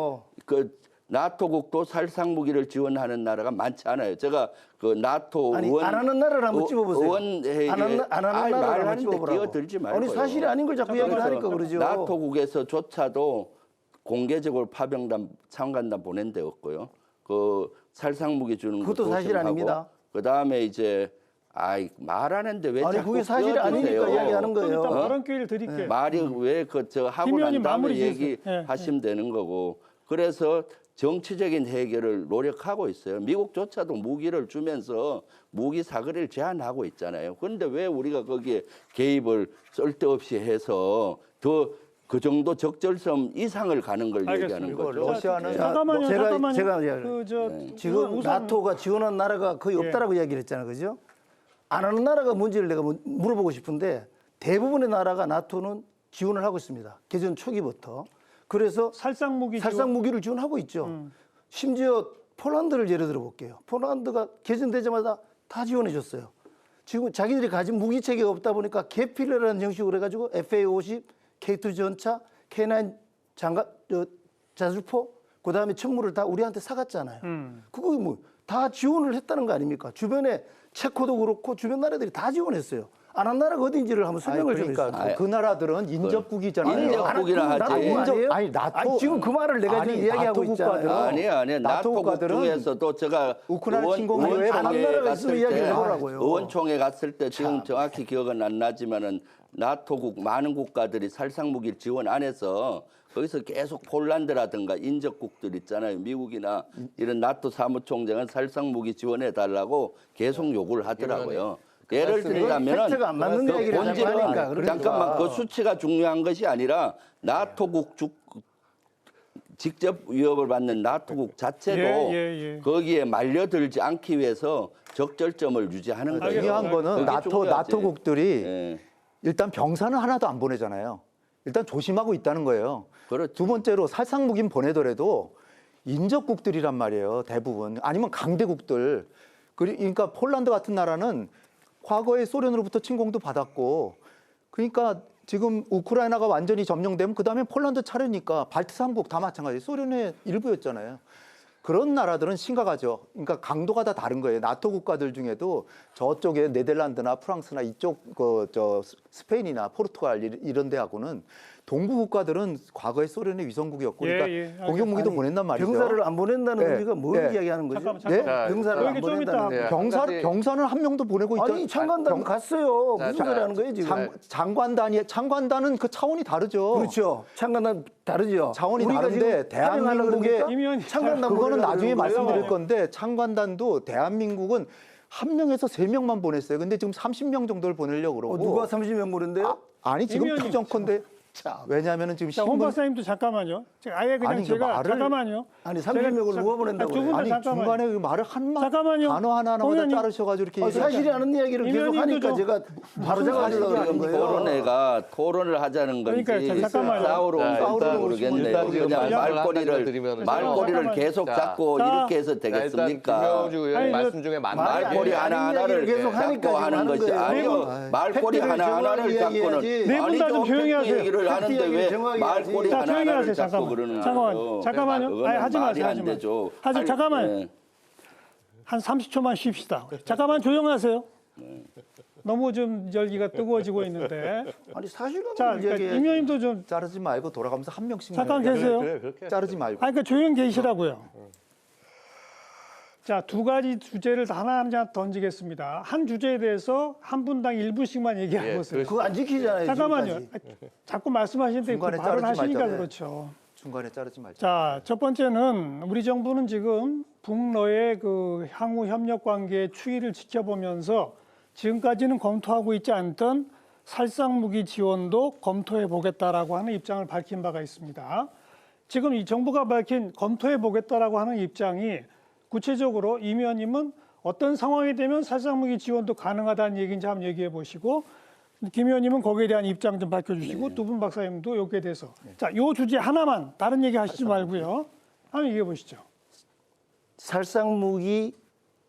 [SPEAKER 7] 나토국도 살상무기를 지원하는 나라가 많지 않아요. 제가 그 나토
[SPEAKER 6] 의원 안 하는 나라를 한번 집어보세요.
[SPEAKER 7] 의원회의에
[SPEAKER 6] 안 하는 나라를 한번 집어보라고.
[SPEAKER 7] 끼어들지 말고요.
[SPEAKER 6] 아니 사실이 아닌 걸 자꾸 얘기를 하니까 그러죠.
[SPEAKER 7] 나토국에서조차도 공개적으로 파병단 참관단 보낸 데 없고요. 그 살상무기 주는 것도
[SPEAKER 6] 사실 아닙니다.
[SPEAKER 7] 그 다음에 이제 말하는데 왜
[SPEAKER 6] 아니
[SPEAKER 7] 자꾸
[SPEAKER 6] 그게 사실이 아니니까 이야기하는 거예요.
[SPEAKER 5] 일단 발언 기회를 드릴게요.
[SPEAKER 7] 말이 왜 저 하고 난 다음에 얘기하시면 되는 거고. 그래서 정치적인 해결을 노력하고 있어요. 미국조차도 무기를 주면서 무기 사거리를 제한하고 있잖아요. 그런데 왜 우리가 거기에 개입을 쓸데없이 해서 더 그 정도 적절성 이상을 가는 걸 얘기하는 거죠.
[SPEAKER 9] 러시아는
[SPEAKER 5] 잠깐만요.
[SPEAKER 6] 제가 지금 나토가 지원한 나라가 거의 없다라고 이야기를 했잖아요. 그죠? 안 하는 나라가 뭔지를 내가 물어보고 싶은데 대부분의 나라가 나토는 지원을 하고 있습니다. 개전 초기부터. 그래서 살상무기를 지원하고 있죠. 심지어 폴란드를 예를 들어 볼게요. 폴란드가 개전되자마자 다 지원해 줬어요. 지금 자기들이 가진 무기 체계가 없다 보니까 개필러라는 형식으로 해가지고 FA-50, K2 전차, K9 자주포, 그 다음에 천물을 다 우리한테 사갔잖아요. 그거 뭐 다 지원을 했다는 거 아닙니까? 주변에 체코도 그렇고 주변 나라들이 다 지원했어요. 안 한 나라가 어딘지를 한번 설명을 좀 해주세요.
[SPEAKER 9] 그 나라들은 인접국이잖아요.
[SPEAKER 7] 인접국이라 하지.
[SPEAKER 9] 나토
[SPEAKER 6] 지금 그 말을 내가 지금 이야기하고 있잖아요.
[SPEAKER 7] 아니야. 나토 국가들은 중에서도 제가
[SPEAKER 9] 우크라이나 침공 이후에
[SPEAKER 6] 다른 나라가 있으면 이야기를 해보라고요.
[SPEAKER 7] 의원총회 갔을 때 지금 정확히 기억은 안 나지만은 나토국 많은 국가들이 살상무기를 지원 안 해서 거기서 계속 폴란드라든가 인접국들 있잖아요. 미국이나 이런 나토 사무총장은 살상무기 지원해 달라고 계속 요구를 하더라고요. 예를 들자면은
[SPEAKER 6] 팩트가 안 맞는 얘기를 하니까
[SPEAKER 7] 잠깐만 그 수치가 중요한 것이 아니라 나토국 직접 위협을 받는 나토국 자체도 거기에 말려들지 않기 위해서 적절점을 유지하는 거예요.
[SPEAKER 9] 중요한 거는 나토국들이 일단 병사는 하나도 안 보내잖아요. 일단 조심하고 있다는 거예요.
[SPEAKER 7] 그렇죠.
[SPEAKER 9] 두 번째로 살상무기는 보내더라도 인접국들이란 말이에요. 대부분 아니면 강대국들. 그러니까 폴란드 같은 나라는 과거에 소련으로부터 침공도 받았고 그러니까 지금 우크라이나가 완전히 점령되면 그다음에 폴란드 차례니까 발트 3국 다 마찬가지. 소련의 일부였잖아요. 그런 나라들은 심각하죠. 그러니까 강도가 다 다른 거예요. 나토 국가들 중에도 저쪽에 네덜란드나 프랑스나 이쪽 스페인이나 포르투갈 이런 데하고는 동부 국가들은 과거에 소련의 위성국이었고 그러니까 공격 무기도 보낸단 말이죠.
[SPEAKER 6] 병사를 안 보낸다는 의미가 뭘 이야기하는 거죠?
[SPEAKER 5] 잠깐만.
[SPEAKER 6] 병사를 안 보낸다는
[SPEAKER 9] 병사는 한 명도 보내고 있다.
[SPEAKER 6] 아니 창관단 갔어요. 무슨 소리 하는 거예요 지금?
[SPEAKER 9] 장관단은 그 차원이 다르죠.
[SPEAKER 6] 그렇죠. 창관단 다르죠.
[SPEAKER 9] 차원이 다른데 대한민국의
[SPEAKER 6] 창관단
[SPEAKER 9] 그거는 나중에 말씀드릴 건데 창관단도 대한민국은 1명에서 3명만 보냈어요. 근데 지금 30명 정도를 보내려고 그러고.
[SPEAKER 6] 누가 30명 보낸대요?
[SPEAKER 9] 아니 지금
[SPEAKER 5] 의원님.
[SPEAKER 9] 투정컨대 왜냐하면은 지금
[SPEAKER 5] 자, 홍 박사님도 잠깐만요. 제가 아예 그냥
[SPEAKER 9] 아니,
[SPEAKER 5] 제가
[SPEAKER 9] 말을-
[SPEAKER 5] 잠깐만요.
[SPEAKER 6] 아니 30명을
[SPEAKER 5] 제가-
[SPEAKER 6] 누가 보낸다고
[SPEAKER 5] 두 분 다
[SPEAKER 9] 아니
[SPEAKER 5] 잠깐만요.
[SPEAKER 9] 중간에 그 말을 한마
[SPEAKER 5] 잠깐만요.
[SPEAKER 9] 단어 하나하나마다
[SPEAKER 5] 의원님.
[SPEAKER 9] 자르셔가지고 이렇게
[SPEAKER 6] 사실이 않은 이야기를 계속
[SPEAKER 5] 이면님도
[SPEAKER 6] 하니까
[SPEAKER 5] 좀
[SPEAKER 6] 제가 바로 잡아주려고 그런 거예요.
[SPEAKER 7] 토론회가 토론을 하자는 건지
[SPEAKER 5] 그러니까 잠깐만요.
[SPEAKER 7] 싸우러 온
[SPEAKER 8] 자,
[SPEAKER 7] 건지
[SPEAKER 8] 일단
[SPEAKER 7] 모르겠네요.
[SPEAKER 8] 지금
[SPEAKER 7] 그냥
[SPEAKER 8] 말씀을 드리면은
[SPEAKER 7] 말꼬리를
[SPEAKER 5] 잠깐만요.
[SPEAKER 7] 계속
[SPEAKER 8] 자,
[SPEAKER 7] 잡고
[SPEAKER 5] 자,
[SPEAKER 7] 이렇게 해서
[SPEAKER 8] 일단
[SPEAKER 7] 되겠습니까?
[SPEAKER 8] 김명주 의원님
[SPEAKER 5] 아니,
[SPEAKER 8] 말씀 중에 맞는
[SPEAKER 7] 말꼬리
[SPEAKER 8] 게
[SPEAKER 7] 하나하나를
[SPEAKER 6] 계속 하니까
[SPEAKER 7] 잡고
[SPEAKER 6] 지금
[SPEAKER 7] 하는
[SPEAKER 6] 하는
[SPEAKER 7] 것이
[SPEAKER 6] 거예요.
[SPEAKER 7] 아니요. 말꼬리
[SPEAKER 6] 팩트를
[SPEAKER 7] 하나하나를
[SPEAKER 6] 정확히
[SPEAKER 7] 잡고는
[SPEAKER 6] 이야기해야지.
[SPEAKER 5] 네 분다 좀 조용히 하세요.
[SPEAKER 7] 얘기를 하는데
[SPEAKER 6] 팩트 얘기를
[SPEAKER 7] 왜
[SPEAKER 6] 정확히
[SPEAKER 7] 말꼬리
[SPEAKER 5] 자, 조용히
[SPEAKER 7] 하나하나를
[SPEAKER 5] 하세요.
[SPEAKER 7] 잡고
[SPEAKER 5] 잠깐만.
[SPEAKER 7] 그러는
[SPEAKER 5] 잠깐만요.
[SPEAKER 7] 거예요.
[SPEAKER 5] 잠깐만요.
[SPEAKER 7] 그거는
[SPEAKER 5] 아니, 하지 마세요.
[SPEAKER 7] 말이 안
[SPEAKER 5] 하지 마세요.
[SPEAKER 7] 되죠.
[SPEAKER 5] 잠깐만요. 한 30초만 쉽시다. 잠깐만 조용하세요. 너무 좀 열기가 뜨거워지고 있는데.
[SPEAKER 6] 아니 사실은
[SPEAKER 5] 자, 그러니까 임 의원님도 좀
[SPEAKER 9] 자르지 말고 돌아가면서 한 명씩
[SPEAKER 5] 잠깐
[SPEAKER 9] 말해요.
[SPEAKER 5] 계세요.
[SPEAKER 8] 그렇게
[SPEAKER 9] 자르지 말고.
[SPEAKER 5] 아니, 그러니까 조용히 계시라고요. 자, 두 가지 주제를 하나 던지겠습니다. 한 주제에 대해서 한 분당 1분씩만 얘기해 보세요.
[SPEAKER 6] 그거 안 지키잖아요.
[SPEAKER 5] 잠깐만요.
[SPEAKER 6] 지금까지.
[SPEAKER 5] 자꾸 말씀하시는데 그
[SPEAKER 9] 중간에
[SPEAKER 5] 발언하시니까
[SPEAKER 9] 자르지 말자고요.
[SPEAKER 5] 그렇죠.
[SPEAKER 9] 중간에 자르지 말자.
[SPEAKER 5] 자, 첫 번째는 우리 정부는 지금 북러의 그 향후 협력 관계의 추이를 지켜보면서 지금까지는 검토하고 있지 않던 살상 무기 지원도 검토해 보겠다라고 하는 입장을 밝힌 바가 있습니다. 지금 이 정부가 밝힌 검토해 보겠다라고 하는 입장이 구체적으로 임 의원님은 어떤 상황이 되면 살상 무기 지원도 가능하다는 얘기인지 한번 얘기해 보시고 김 의원님은 거기에 대한 입장 좀 밝혀주시고 두 분 박사님도 여기에 대해서 자, 요 주제 하나만 다른 얘기 하시지 말고요. 한번 얘기해 보시죠.
[SPEAKER 6] 살상 무기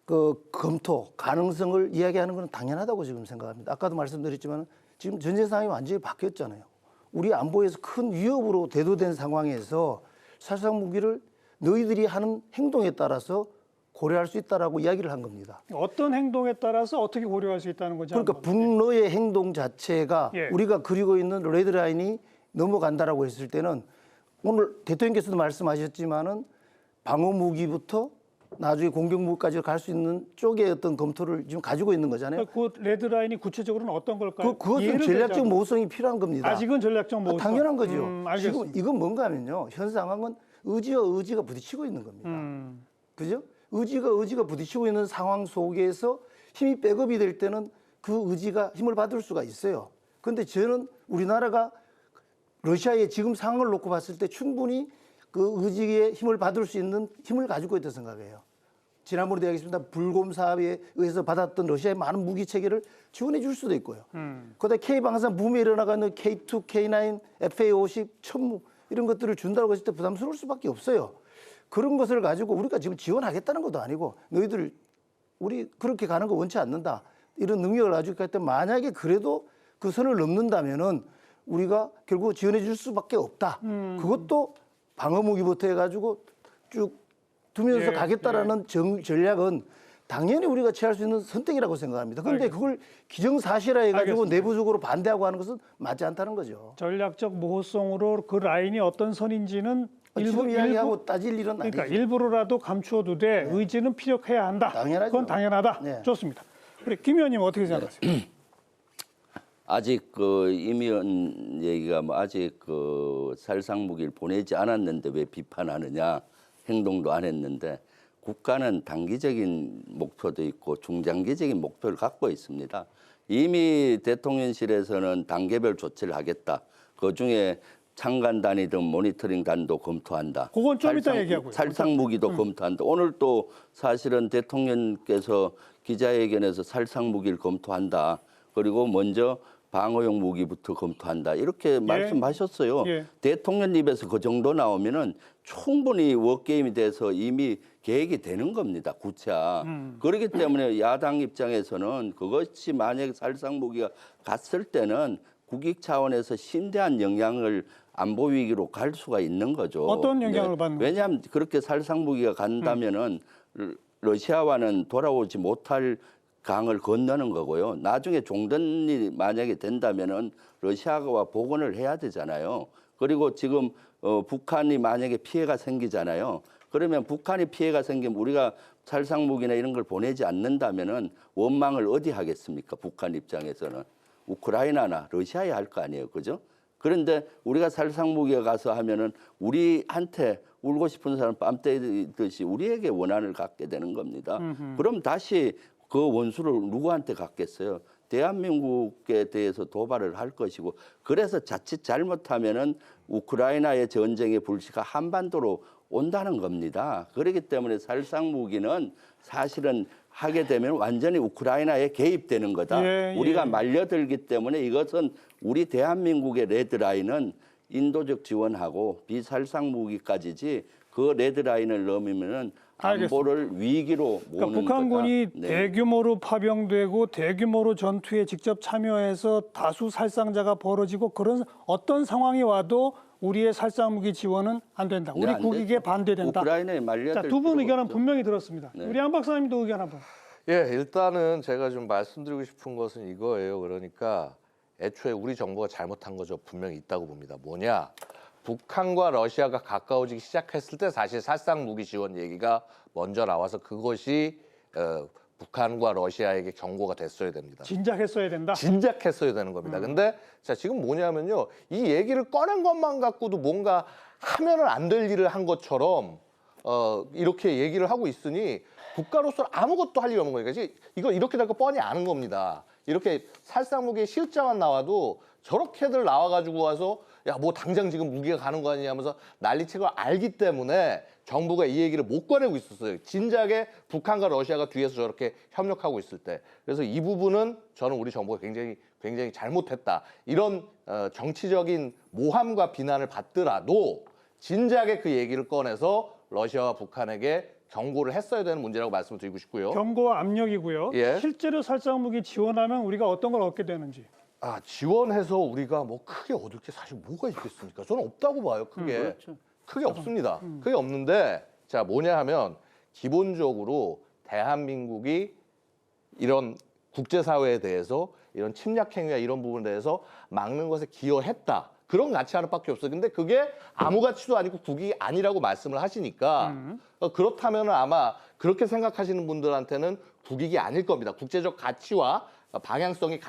[SPEAKER 6] 그 검토 가능성을 이야기하는 것은 당연하다고 지금 생각합니다. 아까도 말씀드렸지만 지금 전쟁 상황이 완전히 바뀌었잖아요. 우리 안보에서 큰 위협으로 대두된 상황에서 살상 무기를 너희들이 하는 행동에 따라서 고려할 수 있다라고 이야기를 한 겁니다.
[SPEAKER 5] 어떤 행동에 따라서 어떻게 고려할 수 있다는 거죠?
[SPEAKER 6] 그러니까 북러의 행동 자체가
[SPEAKER 5] 예.
[SPEAKER 6] 우리가 그리고 있는 레드라인이 넘어간다라고 했을 때는 오늘 대통령께서도 말씀하셨지만은 방어 무기부터 나중에 공격 무기까지 갈 수 있는 쪽의 어떤 검토를 지금 가지고 있는 거잖아요.
[SPEAKER 5] 그 레드라인이 구체적으로는 어떤 걸까요?
[SPEAKER 6] 그것은
[SPEAKER 5] 예를
[SPEAKER 6] 전략적
[SPEAKER 5] 들자면
[SPEAKER 6] 모호성이 필요한 겁니다.
[SPEAKER 5] 아직은 전략적 모호성.
[SPEAKER 6] 당연한 거죠. 지금
[SPEAKER 5] 알겠습니다.
[SPEAKER 6] 이건 뭔가 하면요. 현 상황은 의지가 부딪히고 있는 겁니다. 그죠? 의지가 부딪히고 있는 상황 속에서 힘이 백업이 될 때는 그 의지가 힘을 받을 수가 있어요. 그런데 저는 우리나라가 러시아의 지금 상황을 놓고 봤을 때 충분히 그 의지의 힘을 받을 수 있는 힘을 가지고 있다고 생각해요. 지난번에도 이야기했습니다. 불곰 사업에 의해서 받았던 러시아의 많은 무기 체계를 지원해 줄 수도 있고요. 그다음에 K방산 붐에 일어나가는 K2, K9, FA50, 천무 이런 것들을 준다고 했을 때 부담스러울 수밖에 없어요. 그런 것을 가지고 우리가 지금 지원하겠다는 것도 아니고 너희들 우리 그렇게 가는 거 원치 않는다. 이런 능력을 가지고 있기 때문에 만약에 그래도 그 선을 넘는다면은 우리가 결국 지원해 줄 수밖에 없다. 그것도 방어 무기부터 해가지고 쭉 두면서
[SPEAKER 5] 예,
[SPEAKER 6] 가겠다라는 전략은 당연히 우리가 취할 수 있는 선택이라고 생각합니다. 그런데 그걸 기정사실화 해가지고
[SPEAKER 5] 알겠습니다.
[SPEAKER 6] 내부적으로 반대하고 하는 것은 맞지 않다는 거죠.
[SPEAKER 5] 전략적 모호성으로 그 라인이 어떤 선인지는
[SPEAKER 6] 지금 이야기하고 따질 일은
[SPEAKER 5] 그러니까
[SPEAKER 6] 아니죠.
[SPEAKER 5] 일부러라도 감추어도 돼. 의지는 피력해야 한다.
[SPEAKER 6] 당연하죠.
[SPEAKER 5] 그건 당연하다.
[SPEAKER 6] 네.
[SPEAKER 5] 좋습니다. 우리 김 의원님 어떻게 생각하세요?
[SPEAKER 7] 아직 그 임 의원 얘기가 뭐 아직 그 살상 무기를 보내지 않았는데 왜 비판하느냐, 행동도 안 했는데 국가는 단기적인 목표도 있고 중장기적인 목표를 갖고 있습니다. 이미 대통령실에서는 단계별 조치를 하겠다. 그 중에 창간단이든 모니터링단도 검토한다.
[SPEAKER 5] 그건 좀 이따 얘기하고요.
[SPEAKER 7] 살상 무기도 검토한다. 오늘 또 사실은 대통령께서 기자회견에서 살상 무기를 검토한다. 그리고 먼저 방어용 무기부터 검토한다. 이렇게 말씀하셨어요.
[SPEAKER 5] 예.
[SPEAKER 7] 대통령 입에서 그 정도 나오면은 충분히 워게임이 돼서 이미 계획이 되는 겁니다. 구차. 그렇기 때문에 야당 입장에서는 그것이 만약에 살상 무기가 갔을 때는 국익 차원에서 심대한 영향을 안보 위기로 갈 수가 있는 거죠.
[SPEAKER 5] 어떤 영향을 받는 거죠?
[SPEAKER 7] 왜냐하면 그렇게 살상 무기가 간다면은 러시아와는 돌아오지 못할 강을 건너는 거고요. 나중에 종전이 만약에 된다면은 러시아와 복원을 해야 되잖아요. 그리고 지금 북한이 만약에 피해가 생기잖아요. 그러면 북한이 피해가 생기면 우리가 살상 무기나 이런 걸 보내지 않는다면은 원망을 어디 하겠습니까? 북한 입장에서는 우크라이나나 러시아에 할 거 아니에요, 그죠? 그런데 우리가 살상 무기가 가서 하면은 우리한테 울고 싶은 사람 뺨 때리듯이 우리에게 원한을 갖게 되는 겁니다. 그럼 다시 그 원수를 누구한테 갖겠어요? 대한민국에 대해서 도발을 할 것이고 그래서 자칫 잘못하면은 우크라이나의 전쟁의 불씨가 한반도로 온다는 겁니다. 그렇기 때문에 살상 무기는 사실은 하게 되면 완전히 우크라이나에 개입되는 거다. 우리가 말려들기 때문에 이것은 우리 대한민국의 레드라인은 인도적 지원하고 비살상 무기까지지 그 레드라인을 넘으면은 안보를 위기로 모는
[SPEAKER 5] 그러니까 북한군이
[SPEAKER 7] 거다. 네.
[SPEAKER 5] 대규모로 파병되고 대규모로 전투에 직접 참여해서 다수 살상자가 벌어지고 그런 어떤 상황이 와도 우리의 살상무기 지원은 안 된다. 우리
[SPEAKER 7] 안
[SPEAKER 5] 국익에
[SPEAKER 7] 됐죠.
[SPEAKER 5] 반대된다.
[SPEAKER 7] 우크라이나에 말려들
[SPEAKER 5] 자, 두 분
[SPEAKER 7] 필요가
[SPEAKER 5] 의견은
[SPEAKER 7] 없죠.
[SPEAKER 5] 분명히 들었습니다.
[SPEAKER 7] 네.
[SPEAKER 5] 우리 안 박사님도 의견 한번.
[SPEAKER 8] 예, 일단은 제가 좀 말씀드리고 싶은 것은 이거예요. 그러니까 애초에 우리 정부가 잘못한 거죠. 분명히 있다고 봅니다. 뭐냐? 북한과 러시아가 가까워지기 시작했을 때 사실 살상 무기 지원 얘기가 먼저 나와서 그것이 북한과 러시아에게 경고가 됐어야 됩니다.
[SPEAKER 5] 진작했어야 된다.
[SPEAKER 8] 진작했어야 되는 겁니다. 근데 자 지금 뭐냐면요. 이 얘기를 꺼낸 것만 갖고도 뭔가 하면은 안 될 일을 한 것처럼 이렇게 얘기를 하고 있으니 국가로서 아무것도 할 일이 없는 거니까 이거 이렇게 될 거 뻔히 아는 겁니다. 이렇게 살상무기의 실자만 나와도 저렇게들 나와가지고 와서 야 뭐 당장 지금 무기가 가는 거 아니냐 하면서 난리치고 알기 때문에 정부가 이 얘기를 못 꺼내고 있었어요. 진작에 북한과 러시아가 뒤에서 저렇게 협력하고 있을 때. 그래서 이 부분은 저는 우리 정부가 굉장히 잘못했다. 이런 정치적인 모함과 비난을 받더라도 진작에 그 얘기를 꺼내서 러시아와 북한에게 경고를 했어야 되는 문제라고 말씀을 드리고 싶고요.
[SPEAKER 5] 경고와 압력이고요.
[SPEAKER 8] 예.
[SPEAKER 5] 실제로 살상무기 지원하면 우리가 어떤 걸 얻게 되는지.
[SPEAKER 8] 지원해서 우리가 뭐 크게 얻을 게 사실 뭐가 있겠습니까? 저는 없다고 봐요. 크게.
[SPEAKER 7] 그렇죠.
[SPEAKER 8] 크게 없습니다. 크게 없는데 자 뭐냐 하면 기본적으로 대한민국이 이런 국제사회에 대해서 이런 침략 행위와 이런 부분에 대해서 막는 것에 기여했다. 그런 가치 하나밖에 없어요. 근데 그게 아무 가치도 아니고 국익이 아니라고 말씀을 하시니까 그렇다면 아마 그렇게 생각하시는 분들한테는 국익이 아닐 겁니다. 국제적 가치와 방향성이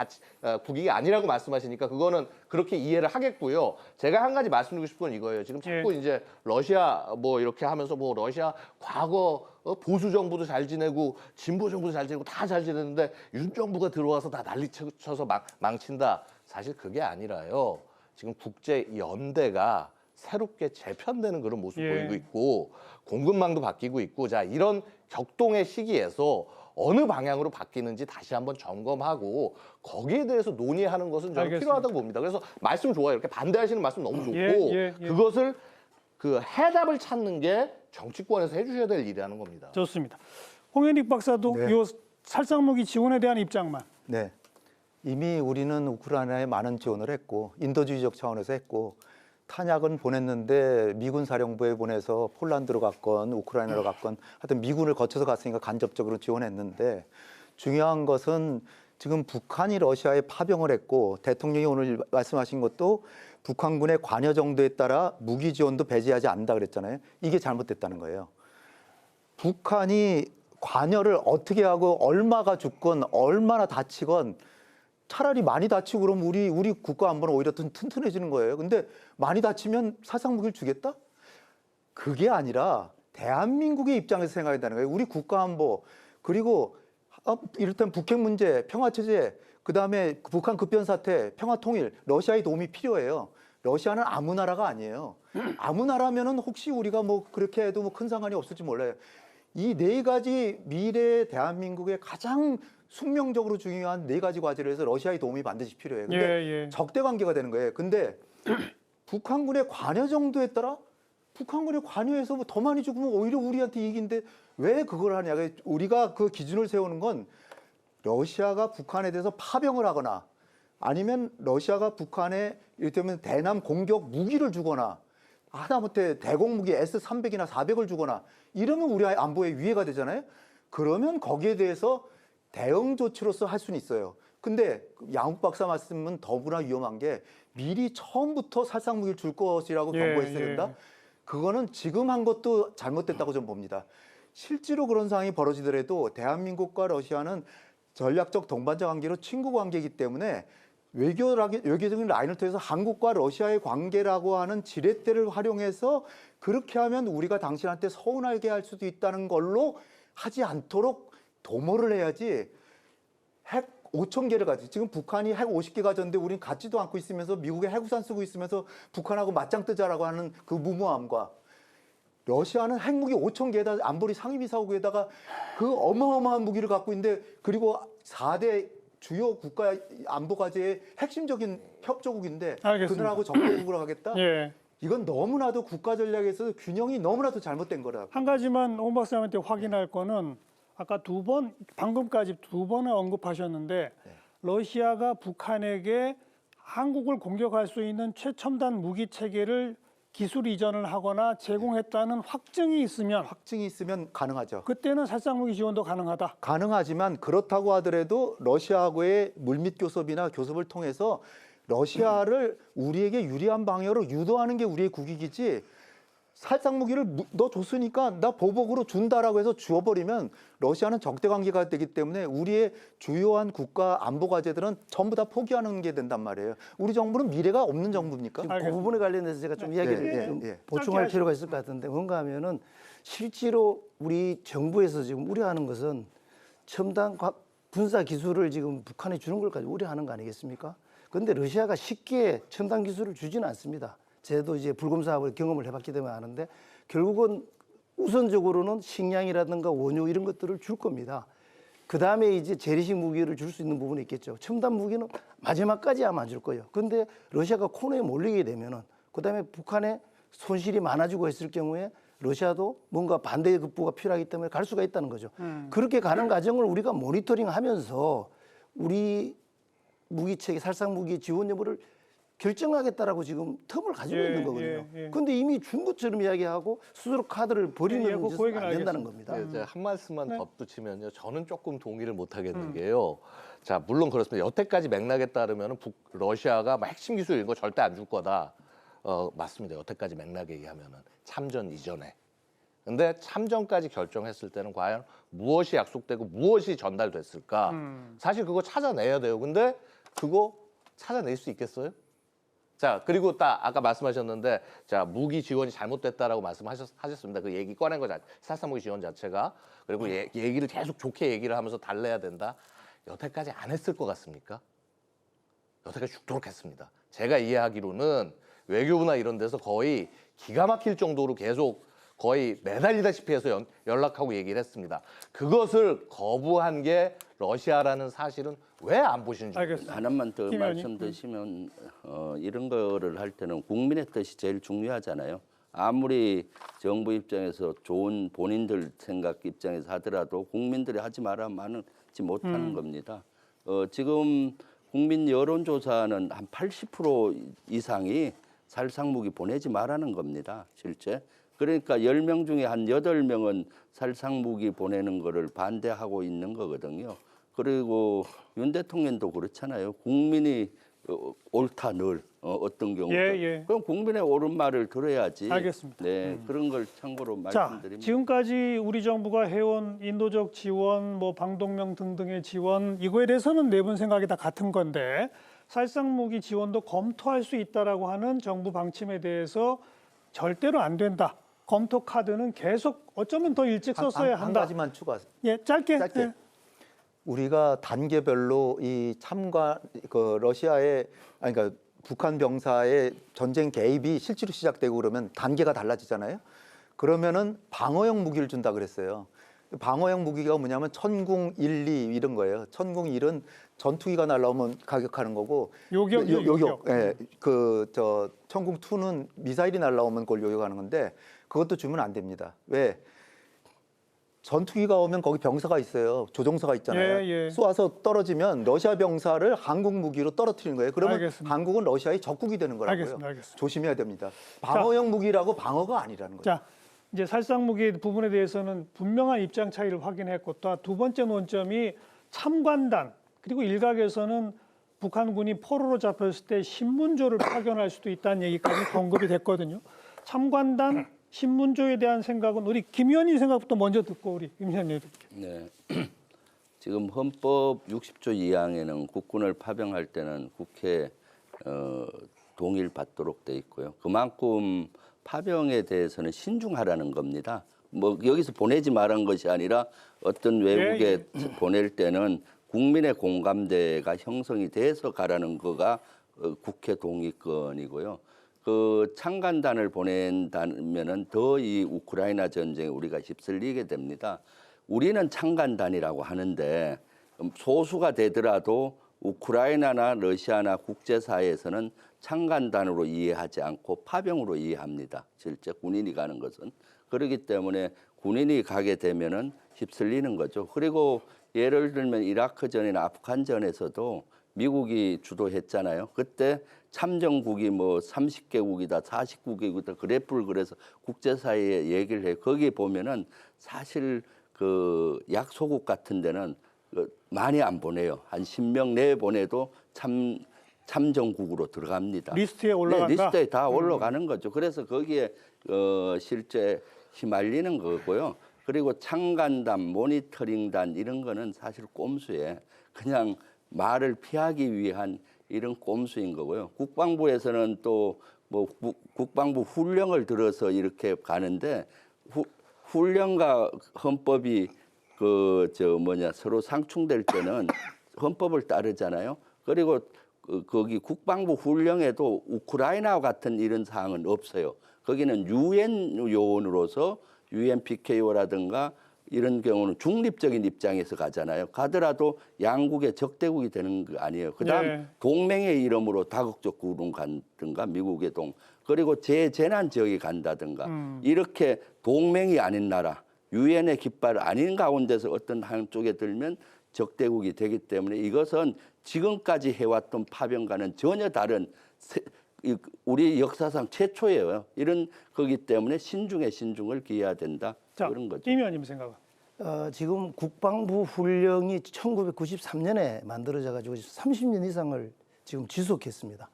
[SPEAKER 8] 국익이 아니라고 말씀하시니까 그거는 그렇게 이해를 하겠고요. 제가 한 가지 말씀드리고 싶은 건 이거예요. 지금 자꾸 이제 러시아 뭐 이렇게 하면서 뭐 러시아 과거 보수 정부도 잘 지내고 진보 정부도 잘 지내고 다 잘 지냈는데 윤 정부가 들어와서 다 난리 쳐서 망친다. 사실 그게 아니라요. 지금 국제 연대가 새롭게 재편되는 그런 모습 보이고 있고 공급망도 바뀌고 있고 자 이런 격동의 시기에서 어느 방향으로 바뀌는지 다시 한번 점검하고 거기에 대해서 논의하는 것은 저는
[SPEAKER 5] 알겠습니다.
[SPEAKER 8] 필요하다고 봅니다. 그래서 말씀 좋아요. 이렇게 반대하시는 말씀 너무 좋고 그것을 그 해답을 찾는 게 정치권에서 해주셔야 될 일이라는 겁니다.
[SPEAKER 5] 좋습니다. 홍현익 박사도
[SPEAKER 9] 네.
[SPEAKER 5] 요 살상무기 지원에 대한 입장만.
[SPEAKER 9] 네. 이미 우리는 우크라이나에 많은 지원을 했고 인도주의적 차원에서 했고 탄약은 보냈는데 미군 사령부에 보내서 폴란드로 갔건 우크라이나로 갔건 하여튼 미군을 거쳐서 갔으니까 간접적으로 지원했는데 중요한 것은 지금 북한이 러시아에 파병을 했고 대통령이 오늘 말씀하신 것도 북한군의 관여 정도에 따라 무기 지원도 배제하지 않는다 그랬잖아요. 이게 잘못됐다는 거예요. 북한이 관여를 어떻게 하고 얼마가 죽건 얼마나 다치건 차라리 많이 다치고 그러면 우리 국가 안보는 오히려 튼튼해지는 거예요. 근데 많이 다치면 살상무기를 주겠다? 그게 아니라 대한민국의 입장에서 생각해야 된다는 거예요. 우리 국가 안보 그리고 이를테면 북핵 문제, 평화체제, 그다음에 북한 급변 사태, 평화통일, 러시아의 도움이 필요해요. 러시아는 아무 나라가 아니에요. 아무 나라면은 혹시 우리가 뭐 그렇게 해도 뭐 큰 상관이 없을지 몰라요. 이 네 가지 미래 대한민국의 가장 숙명적으로 중요한 네 가지 과제를 해서 러시아의 도움이 반드시 필요해요. 근데 적대 관계가 되는 거예요. 근데 북한군의 관여 정도에 따라 북한군이 관여해서 뭐 더 많이 죽으면 오히려 우리한테 이익인데 왜 그걸 하냐. 우리가 그 기준을 세우는 건 러시아가 북한에 대해서 파병을 하거나 아니면 러시아가 북한에 이를테면 대남 공격 무기를 주거나 하다못해 대공무기 S-300이나 400을 주거나 이러면 우리 안보에 위해가 되잖아요. 그러면 거기에 대해서 대응 조치로서 할 수는 있어요. 근데 양욱 박사 말씀은 더구나 위험한 게 미리 처음부터 살상무기를 줄 것이라고 경고했어야 된다. 그거는 지금 한 것도 잘못됐다고 저는 봅니다. 실제로 그런 상황이 벌어지더라도 대한민국과 러시아는 전략적 동반자 관계로 친구 관계이기 때문에 외교적인 라인을 통해서 한국과 러시아의 관계라고 하는 지렛대를 활용해서 그렇게 하면 우리가 당신한테 서운하게 할 수도 있다는 걸로 하지 않도록 도모를 해야지 5천 개를 가지. 지금 북한이 핵 50개 가졌는데 우리는 갖지도 않고 있으면서 미국의 해구산 쓰고 있으면서 북한하고 맞짱 뜨자라고 하는 그 무모함과 러시아는 핵무기 5천 개에다 안보리 상위비사국에다가 그 어마어마한 무기를 갖고 있는데 그리고 4대 주요 국가 안보 과제의 핵심적인 협조국인데
[SPEAKER 5] 알겠습니다.
[SPEAKER 9] 그들하고 적대국으로 하겠다?
[SPEAKER 5] 예.
[SPEAKER 9] 이건 너무나도 국가 전략에서 균형이 너무나도 잘못된 거라.
[SPEAKER 5] 한 가지만 오 박사님한테 확인할 거는 아까 방금까지 두 번을 언급하셨는데 러시아가 북한에게 한국을 공격할 수 있는 최첨단 무기 체계를 기술 이전을 하거나 제공했다는 확증이 있으면
[SPEAKER 9] 가능하죠.
[SPEAKER 5] 그때는 살상무기 지원도 가능하다.
[SPEAKER 9] 가능하지만 그렇다고 하더라도 러시아하고의 물밑 교섭이나 교섭을 통해서 러시아를 우리에게 유리한 방향으로 유도하는 게 우리의 국익이지 살상무기를 너 줬으니까 나 보복으로 준다라고 해서 주어버리면 러시아는 적대관계가 되기 때문에 우리의 주요한 국가 안보 과제들은 전부 다 포기하는 게 된단 말이에요. 우리 정부는 미래가 없는 정부입니까?
[SPEAKER 6] 그 부분에 관련해서 제가 좀 이야기를 좀 보충할 필요가 있을 것 같은데 뭔가 하면은 실제로 우리 정부에서 지금 우려하는 것은 첨단 군사 기술을 지금 북한에 주는 걸 가지고 우려하는 거 아니겠습니까? 그런데 러시아가 쉽게 첨단 기술을 주지는 않습니다. 저도 이제 불검 사업을 경험을 해봤기 때문에 아는데 결국은 우선적으로는 식량이라든가 원유 이런 것들을 줄 겁니다. 그 다음에 이제 재래식 무기를 줄 수 있는 부분이 있겠죠. 첨단 무기는 마지막까지 아마 안 줄 거예요. 그런데 러시아가 코너에 몰리게 되면은 그 다음에 북한의 손실이 많아지고 했을 경우에 러시아도 뭔가 반대급부가 필요하기 때문에 갈 수가 있다는 거죠. 그렇게 가는 과정을 우리가 모니터링하면서 우리 무기체계, 살상무기 지원 여부를 결정하겠다라고 지금 텀을 가지고 있는 거거든요. 그런데 이미 준 것처럼 이야기하고 스스로 카드를 버리는 짓은 안 된다는 겁니다.
[SPEAKER 8] 네, 한 말씀만 덧붙이면요. 저는 조금 동의를 못 하겠는 게요. 자, 물론 그렇습니다. 여태까지 맥락에 따르면 러시아가 막 핵심 기술 이런 거 절대 안 줄 거다. 맞습니다. 여태까지 맥락에 의하면은 참전 이전에. 근데 참전까지 결정했을 때는 과연 무엇이 약속되고 무엇이 전달됐을까? 사실 그거 찾아내야 돼요. 근데 그거 찾아낼 수 있겠어요? 자, 그리고 딱 아까 말씀하셨는데, 자, 무기 지원이 잘못됐다라고 말씀하셨습니다. 그 얘기 꺼낸 거 살상무기 지원 자체가. 그리고 얘기를 계속 좋게 얘기를 하면서 달래야 된다. 여태까지 안 했을 것 같습니까? 여태까지 죽도록 했습니다. 제가 이해하기로는 외교부나 이런 데서 거의 기가 막힐 정도로 계속 거의 매달리다시피 해서 연락하고 얘기를 했습니다. 그것을 거부한 게 러시아라는 사실은 왜 안 보시는지.
[SPEAKER 5] 알겠습니다.
[SPEAKER 7] 하나만 더 말씀드리면 이런 거를 할 때는 국민의 뜻이 제일 중요하잖아요. 아무리 정부 입장에서 좋은 본인들 생각 입장에서 하더라도 국민들이 하지 마라 하지 못하는 겁니다. 지금 국민 여론조사는 한 80% 이상이 살상무기 보내지 말라는 겁니다. 실제. 그러니까 10명 중에 한 8명은 살상무기 보내는 거를 반대하고 있는 거거든요. 그리고 윤 대통령도 그렇잖아요. 국민이 옳다 늘 어떤 경우도. 그럼 국민의 옳은 말을 들어야지.
[SPEAKER 5] 알겠습니다.
[SPEAKER 7] 네, 그런 걸 참고로 말씀드립니다.
[SPEAKER 5] 자, 지금까지 우리 정부가 해온 인도적 지원, 뭐 방독면 등등의 지원 이거에 대해서는 네 분 생각이 다 같은 건데 살상무기 지원도 검토할 수 있다라고 하는 정부 방침에 대해서 절대로 안 된다. 검토 카드는 계속 어쩌면 더 일찍 썼어야 한다.
[SPEAKER 9] 한 가지만 추가.
[SPEAKER 5] 짧게.
[SPEAKER 9] 우리가 단계별로 이 러시아의 그러니까 북한 병사의 전쟁 개입이 실제로 시작되고 그러면 단계가 달라지잖아요. 그러면은 방어형 무기를 준다 그랬어요. 방어형 무기가 뭐냐면 천궁 1, 2 이런 거예요. 천궁 1은 전투기가 날라오면 가격하는 거고 요격. 예. 천궁 2는 미사일이 날라오면 그걸 요격하는 건데 그것도 주면 안 됩니다. 왜? 전투기가 오면 거기 병사가 있어요. 조종사가 있잖아요. 쏘아서 떨어지면 러시아 병사를 한국 무기로 떨어뜨리는 거예요. 그러면
[SPEAKER 5] 알겠습니다.
[SPEAKER 9] 한국은 러시아의 적국이 되는 거라고요.
[SPEAKER 5] 알겠습니다.
[SPEAKER 9] 조심해야 됩니다. 방어형 무기라고 방어가 아니라는 거죠.
[SPEAKER 5] 자, 이제 살상무기 부분에 대해서는 분명한 입장 차이를 확인했고 또 두 번째 논점이 참관단 그리고 일각에서는 북한군이 포로로 잡혔을 때 신문조를 파견할 수도 있다는 얘기까지 언급이 됐거든요. 참관단, 신문조에 대한 생각은 우리 김 의원님 생각부터 먼저 듣고 우리 임 의원님 드릴게요.
[SPEAKER 7] 네. 지금 헌법 60조 2항에는 국군을 파병할 때는 국회 동의를 받도록 돼 있고요. 그만큼 파병에 대해서는 신중하라는 겁니다. 뭐 여기서 보내지 말한 것이 아니라 어떤 외국에 보낼 때는 국민의 공감대가 형성이 돼서 가라는 거가 국회 동의권이고요. 그 창간단을 보낸다면은 더 이 우크라이나 전쟁에 우리가 휩쓸리게 됩니다. 우리는 창간단이라고 하는데 소수가 되더라도 우크라이나나 러시아나 국제사회에서는 창간단으로 이해하지 않고 파병으로 이해합니다. 실제 군인이 가는 것은. 그렇기 때문에 군인이 가게 되면은 휩쓸리는 거죠. 그리고 예를 들면 이라크전이나 아프간전에서도 미국이 주도했잖아요. 그때 참전국이 뭐 30개국이다, 40개국이다 그래프를 그래서 국제사회에 얘기를 해요. 거기 보면은 사실 그 약소국 같은 데는 많이 안 보내요. 한 10명 내에 보내도 참전국으로 들어갑니다.
[SPEAKER 5] 리스트에 올라간다?
[SPEAKER 7] 네, 리스트에 다 올라가는 거죠. 그래서 거기에 실제 휘말리는 거고요. 그리고 창간단, 모니터링단 이런 거는 사실 꼼수에 그냥 말을 피하기 위한 이런 꼼수인 거고요. 국방부에서는 또 뭐 국방부 훈령을 들어서 이렇게 가는데 훈령과 헌법이 서로 상충될 때는 헌법을 따르잖아요. 그리고 거기 국방부 훈령에도 우크라이나와 같은 이런 사항은 없어요. 거기는 유엔 요원으로서 UNPKO라든가 이런 경우는 중립적인 입장에서 가잖아요. 가더라도 양국의 적대국이 되는 거 아니에요. 그다음
[SPEAKER 5] 네.
[SPEAKER 7] 동맹의 이름으로 다국적 구름 간든가 미국의 그리고 재난 지역에 간다든가 이렇게 동맹이 아닌 나라 유엔의 깃발 아닌 가운데서 어떤 한쪽에 들면 적대국이 되기 때문에 이것은 지금까지 해왔던 파병과는 전혀 다른 우리 역사상 최초예요. 이런 거기 때문에 신중에 신중을 기해야 된다.
[SPEAKER 5] 자,
[SPEAKER 7] 그런 거죠.
[SPEAKER 5] 임 의원님 생각은?
[SPEAKER 6] 지금 국방부 훈령이 1993년에 만들어져 가지고 30년 이상을 지금 지속했습니다.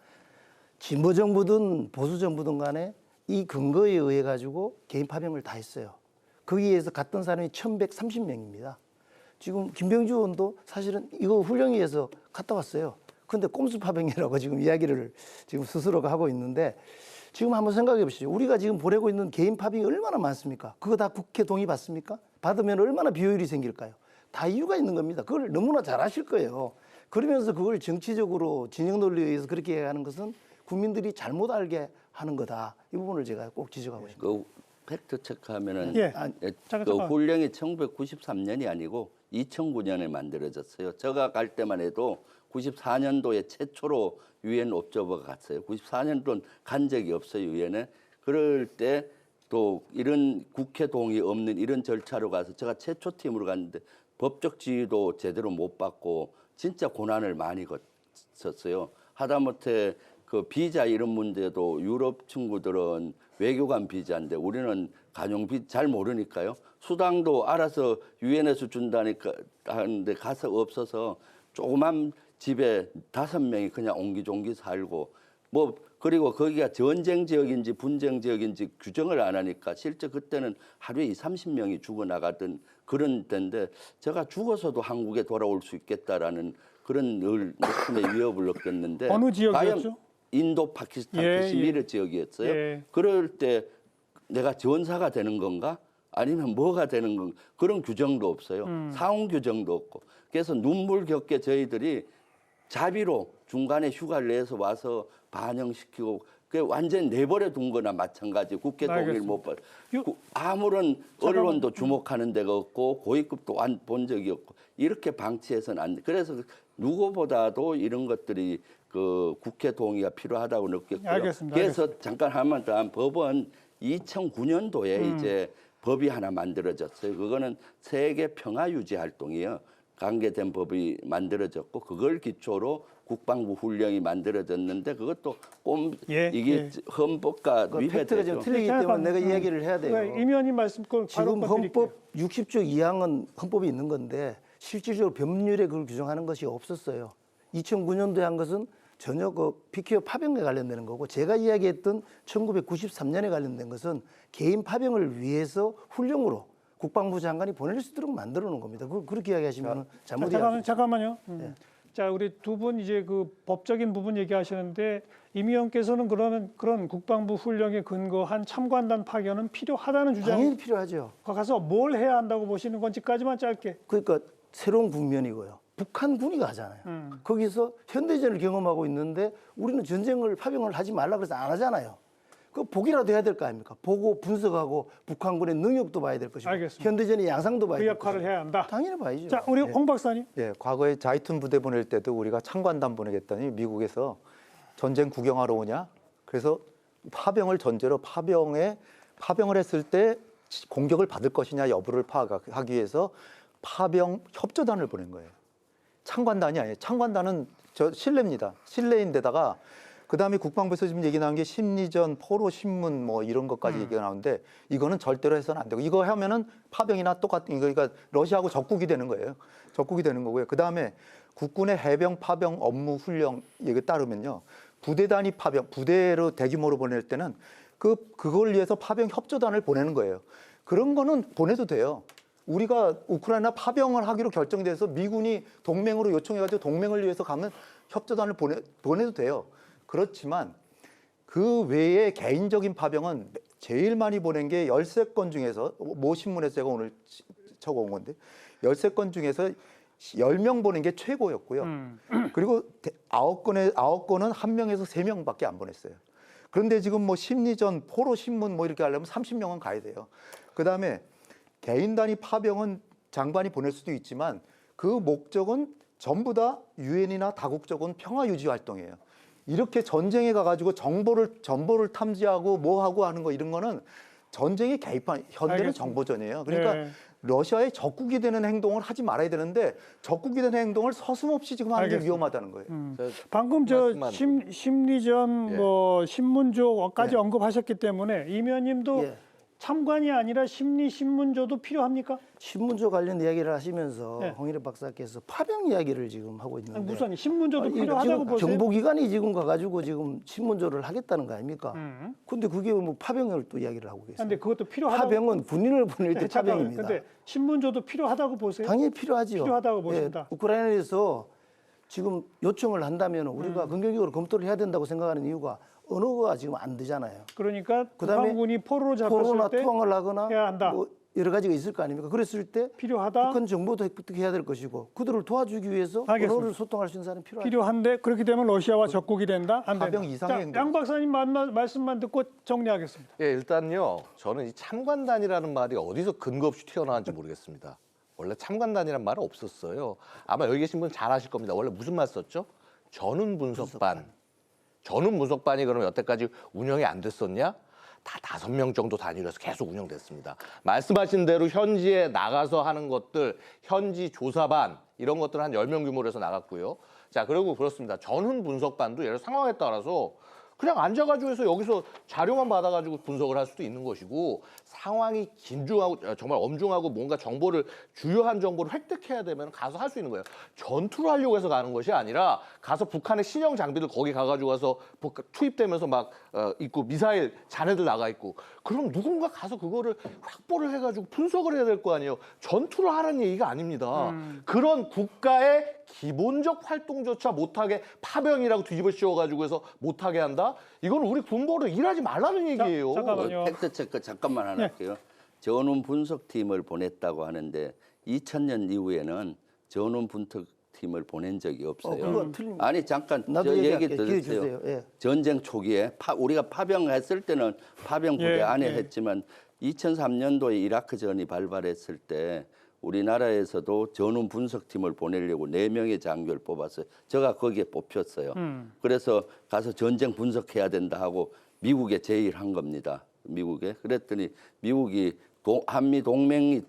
[SPEAKER 6] 진보 정부든 보수 정부든 간에 이 근거에 의해 가지고 개인 파병을 다 했어요. 거기에서 갔던 사람이 1130명입니다. 지금 김병주 의원도 사실은 이거 훈령에 의해서 갔다 왔어요. 근데 꼼수 파병이라고 지금 이야기를 지금 스스로가 하고 있는데 지금 한번 생각해 보시죠. 우리가 지금 보내고 있는 개인 파병이 얼마나 많습니까? 그거 다 국회 동의 받습니까? 받으면 얼마나 비효율이 생길까요? 다 이유가 있는 겁니다. 그걸 너무나 잘 아실 거예요. 그러면서 그걸 정치적으로 진영 논리에 의해서 그렇게 하는 것은 국민들이 잘못 알게 하는 거다. 이 부분을 제가 꼭 지적하고 싶습니다.
[SPEAKER 7] 그 팩트 체크하면은
[SPEAKER 5] 예.
[SPEAKER 7] 그 훈령이 1993년이 아니고 2009년에 만들어졌어요. 제가 갈 때만 해도 94년도에 최초로 유엔 옵저버가 갔어요. 94년도는 간 적이 없어요, 유엔에. 그럴 때 또 이런 국회 동의 없는 이런 절차로 가서 제가 최초 팀으로 갔는데 법적 지위도 제대로 못 받고 진짜 고난을 많이 거쳤어요. 하다못해 그 비자 이런 문제도 유럽 친구들은 외교관 비자인데 우리는 간용 비자 잘 모르니까요. 수당도 알아서 유엔에서 준다니까 하는데 가서 없어서 조그만 집에 5명이 그냥 옹기종기 살고 뭐 그리고 거기가 전쟁 지역인지 분쟁 지역인지 규정을 안 하니까 실제 그때는 하루에 30명이 죽어나가던 그런 때인데 제가 죽어서도 한국에 돌아올 수 있겠다라는 그런 목숨의 위협을 느꼈는데
[SPEAKER 5] 어느 지역이었죠?
[SPEAKER 7] 과연 인도, 파키스탄, 카시미르 지역이었어요.
[SPEAKER 5] 예.
[SPEAKER 7] 그럴 때 내가 전사가 되는 건가? 아니면 뭐가 되는 건가? 그런 규정도 없어요. 사후 규정도 없고. 그래서 눈물겹게 저희들이 자비로 중간에 휴가를 내서 와서 반영시키고 그게 완전히 내버려 둔 거나 마찬가지. 국회 동의를 못 받. 아무런 언론도 주목하는 데가 없고 고위급도 본 적이 없고 이렇게 방치해서는 안 돼. 그래서 누구보다도 이런 것들이 그 국회 동의가 필요하다고 느꼈고요.
[SPEAKER 5] 알겠습니다.
[SPEAKER 7] 그래서 잠깐 하면 더 법은 2009년도에 이제 법이 하나 만들어졌어요. 그거는 세계 평화 유지 활동이에요. 관계된 법이 만들어졌고 그걸 기초로 국방부 훈령이 만들어졌는데 그것도 이게 헌법과
[SPEAKER 6] 팩트가
[SPEAKER 7] 위배되죠.
[SPEAKER 6] 좀 틀리기 때문에 내가 이야기를 해야 돼요.
[SPEAKER 5] 임 의원님 말씀
[SPEAKER 6] 지금 헌법 60조 2항은 헌법이 있는 건데 실질적으로 법률에 그걸 규정하는 것이 없었어요. 2009년도에 한 것은 전혀 그 PKO 파병에 관련되는 거고 제가 이야기했던 1993년에 관련된 것은 개인 파병을 위해서 훈령으로 국방부 장관이 보낼 수 있도록 만들어 놓은 겁니다. 그렇게 이야기하시면 잘못 이야기하죠.
[SPEAKER 5] 잠깐만요. 자, 우리 두 분 이제 그 법적인 부분 얘기하시는데 임 의원께서는 그러면 그런 국방부 훈령에 근거한 참관단 파견은 필요하다는 주장.
[SPEAKER 6] 당연히 필요하죠.
[SPEAKER 5] 가서 뭘 해야 한다고 보시는 건지까지만 짧게.
[SPEAKER 6] 그러니까 새로운 국면이고요. 북한군이 가잖아요. 거기서 현대전을 경험하고 있는데 우리는 전쟁을 파병을 하지 말라 그래서 안 하잖아요. 그 보기라도 해야 될 거 아닙니까? 보고 분석하고 북한군의 능력도 봐야 될 것이고
[SPEAKER 5] 알겠습니다.
[SPEAKER 6] 현대전의 양상도 봐야
[SPEAKER 5] 그
[SPEAKER 6] 될
[SPEAKER 5] 역할을
[SPEAKER 6] 것이고.
[SPEAKER 5] 해야 한다.
[SPEAKER 6] 당연히 봐야죠.
[SPEAKER 5] 자, 우리 홍 박사님.
[SPEAKER 9] 예, 과거에 자이툰 부대 보낼 때도 우리가 참관단 보내겠다니 미국에서 전쟁 구경하러 오냐? 그래서 파병을 전제로 파병을 했을 때 공격을 받을 것이냐 여부를 파악하기 위해서 파병 협조단을 보낸 거예요. 참관단이 아니에요. 참관단은 저 실내입니다. 실내인데다가 그다음에 국방부에서 지금 얘기 나온 게 심리전, 포로 신문 뭐 이런 것까지 얘기가 나오는데 이거는 절대로 해서는 안 되고 이거 하면은 파병이나 똑같은 이거 그러니까 러시아하고 적국이 되는 거예요. 적국이 되는 거고요. 그다음에 국군의 해병 파병 업무 훈령 얘기 따르면요. 부대 단위 파병, 부대로 대규모로 보낼 때는 그걸 위해서 파병 협조단을 보내는 거예요. 그런 거는 보내도 돼요. 우리가 우크라이나 파병을 하기로 결정돼서 미군이 동맹으로 요청해가지고 동맹을 위해서 가면 협조단을 보내도 돼요. 그렇지만 그 외에 개인적인 파병은 제일 많이 보낸 게 13건 중에서 모 신문에서 제가 오늘 적어온 건데 13건 중에서 10명 보낸 게 최고였고요. 그리고 9건은 1명에서 3명밖에 안 보냈어요. 그런데 지금 뭐 심리전, 포로 신문 뭐 이렇게 하려면 30명은 가야 돼요. 그다음에 개인 단위 파병은 장관이 보낼 수도 있지만 그 목적은 전부 다 유엔이나 다국적인 평화 유지 활동이에요. 이렇게 전쟁에 가가지고 정보를 탐지하고 뭐 하고 하는 거 이런 거는 전쟁에 개입한 현대는
[SPEAKER 5] 알겠습니다.
[SPEAKER 9] 정보전이에요. 그러니까
[SPEAKER 5] 네.
[SPEAKER 9] 러시아의 적국이 되는 행동을 하지 말아야 되는데 적국이 되는 행동을 서슴없이 지금 하는 게
[SPEAKER 5] 알겠습니다.
[SPEAKER 9] 위험하다는 거예요.
[SPEAKER 5] 방금 저
[SPEAKER 8] 말씀만
[SPEAKER 5] 심리전
[SPEAKER 8] 예.
[SPEAKER 5] 뭐 신문조까지
[SPEAKER 6] 예.
[SPEAKER 5] 언급하셨기 때문에 임 의원님도
[SPEAKER 6] 예.
[SPEAKER 5] 참관이 아니라 심리 신문조도 필요합니까?
[SPEAKER 6] 신문조 관련 이야기를 하시면서
[SPEAKER 5] 네.
[SPEAKER 6] 홍일의 박사께서 파병 이야기를 지금 하고 있는데
[SPEAKER 5] 아니, 우선 신문조도
[SPEAKER 6] 아니,
[SPEAKER 5] 필요하다고
[SPEAKER 6] 지금
[SPEAKER 5] 보세요.
[SPEAKER 6] 정보기관이 지금 가가지고 지금 신문조를 하겠다는 거 아닙니까? 근데 그게 뭐 파병을 또 이야기를 하고 계세요.
[SPEAKER 5] 근데 그것도 필요하다고.
[SPEAKER 6] 파병은 군인을 보낼 때
[SPEAKER 5] 네, 잠깐만요.
[SPEAKER 6] 파병입니다.
[SPEAKER 5] 근데 신문조도 필요하다고 보세요.
[SPEAKER 6] 당연히 필요하지요.
[SPEAKER 5] 필요하다고 보신다.
[SPEAKER 6] 예, 우크라이나에서 지금 요청을 한다면 우리가 긍정적으로 검토를 해야 된다고 생각하는 이유가 언어가 지금 안 되잖아요.
[SPEAKER 5] 그러니까
[SPEAKER 6] 그다음에
[SPEAKER 5] 북한군이 포로로
[SPEAKER 6] 포로나
[SPEAKER 5] 잡혔을 때
[SPEAKER 6] 투항을 하거나
[SPEAKER 5] 해야 한다.
[SPEAKER 6] 뭐 여러 가지가 있을 거 아닙니까? 그랬을 때
[SPEAKER 5] 필요하다.
[SPEAKER 6] 북한 정보도 획득해야 될 것이고 그들을 도와주기 위해서
[SPEAKER 5] 알겠습니다.
[SPEAKER 6] 언어를 소통할 수 있는 사람이 필요하죠.
[SPEAKER 5] 필요한데 그렇게 되면 러시아와 적국이 된다? 안 된다.
[SPEAKER 9] 파병 이상의
[SPEAKER 5] 자,
[SPEAKER 9] 행동.
[SPEAKER 5] 양 박사님 말씀만 듣고 정리하겠습니다.
[SPEAKER 8] 예, 일단요. 저는 이 참관단이라는 말이 어디서 근거 없이 튀어나왔는지 모르겠습니다. 원래 참관단이란 말은 없었어요. 아마 여기 계신 분 잘 아실 겁니다. 원래 무슨 말 썼죠? 전운 분석반. 전운 분석반이 그러면 여태까지 운영이 안 됐었냐? 다 5명 정도 단위로 해서 계속 운영됐습니다. 말씀하신 대로 현지에 나가서 하는 것들, 현지 조사반 이런 것들은 한 10명 규모로 해서 나갔고요. 자, 그리고 그렇습니다. 전운 분석반도 예를 상황에 따라서 그냥 앉아가지고 해서 여기서 자료만 받아가지고 분석을 할 수도 있는 것이고 상황이 긴중하고 정말 엄중하고 뭔가 정보를 주요한 정보를 획득해야 되면 가서 할 수 있는 거예요. 전투를 하려고 해서 가는 것이 아니라 가서 북한의 신형 장비들 거기 가가지고 가서 투입되면서 막 있고 미사일 잔해들 나가 있고 그럼 누군가 가서 그거를 확보를 해가지고 분석을 해야 될 거 아니에요. 전투를 하라는 얘기가 아닙니다. 그런 국가의 기본적 활동조차 못하게 파병이라고 뒤집어 씌워가지고 해서 못하게 한다? 이건 우리 군보로 일하지 말라는 얘기예요.
[SPEAKER 5] 잠깐만요.
[SPEAKER 7] 팩트 체크 잠깐만 하나
[SPEAKER 5] 네.
[SPEAKER 7] 할게요. 전원 분석팀을 보냈다고 하는데 2000년 이후에는 전원 분석팀을 보낸 적이 없어요.
[SPEAKER 6] 그건 틀립니다.
[SPEAKER 7] 아니 잠깐
[SPEAKER 6] 나도
[SPEAKER 7] 저 얘기
[SPEAKER 6] 얘기할게. 기회
[SPEAKER 7] 들으세요.
[SPEAKER 6] 주세요. 예.
[SPEAKER 7] 전쟁 초기에 우리가 파병했을 때는 파병 부대
[SPEAKER 5] 예,
[SPEAKER 7] 안에
[SPEAKER 5] 예.
[SPEAKER 7] 했지만 2003년도에 이라크전이 발발했을 때 우리나라에서도 전원 분석팀을 보내려고 4명의 장교를 뽑았어요. 제가 거기에 뽑혔어요. 그래서 가서 전쟁 분석해야 된다 하고 미국에 제의를 한 겁니다. 미국에. 그랬더니 미국이 한미 동맹이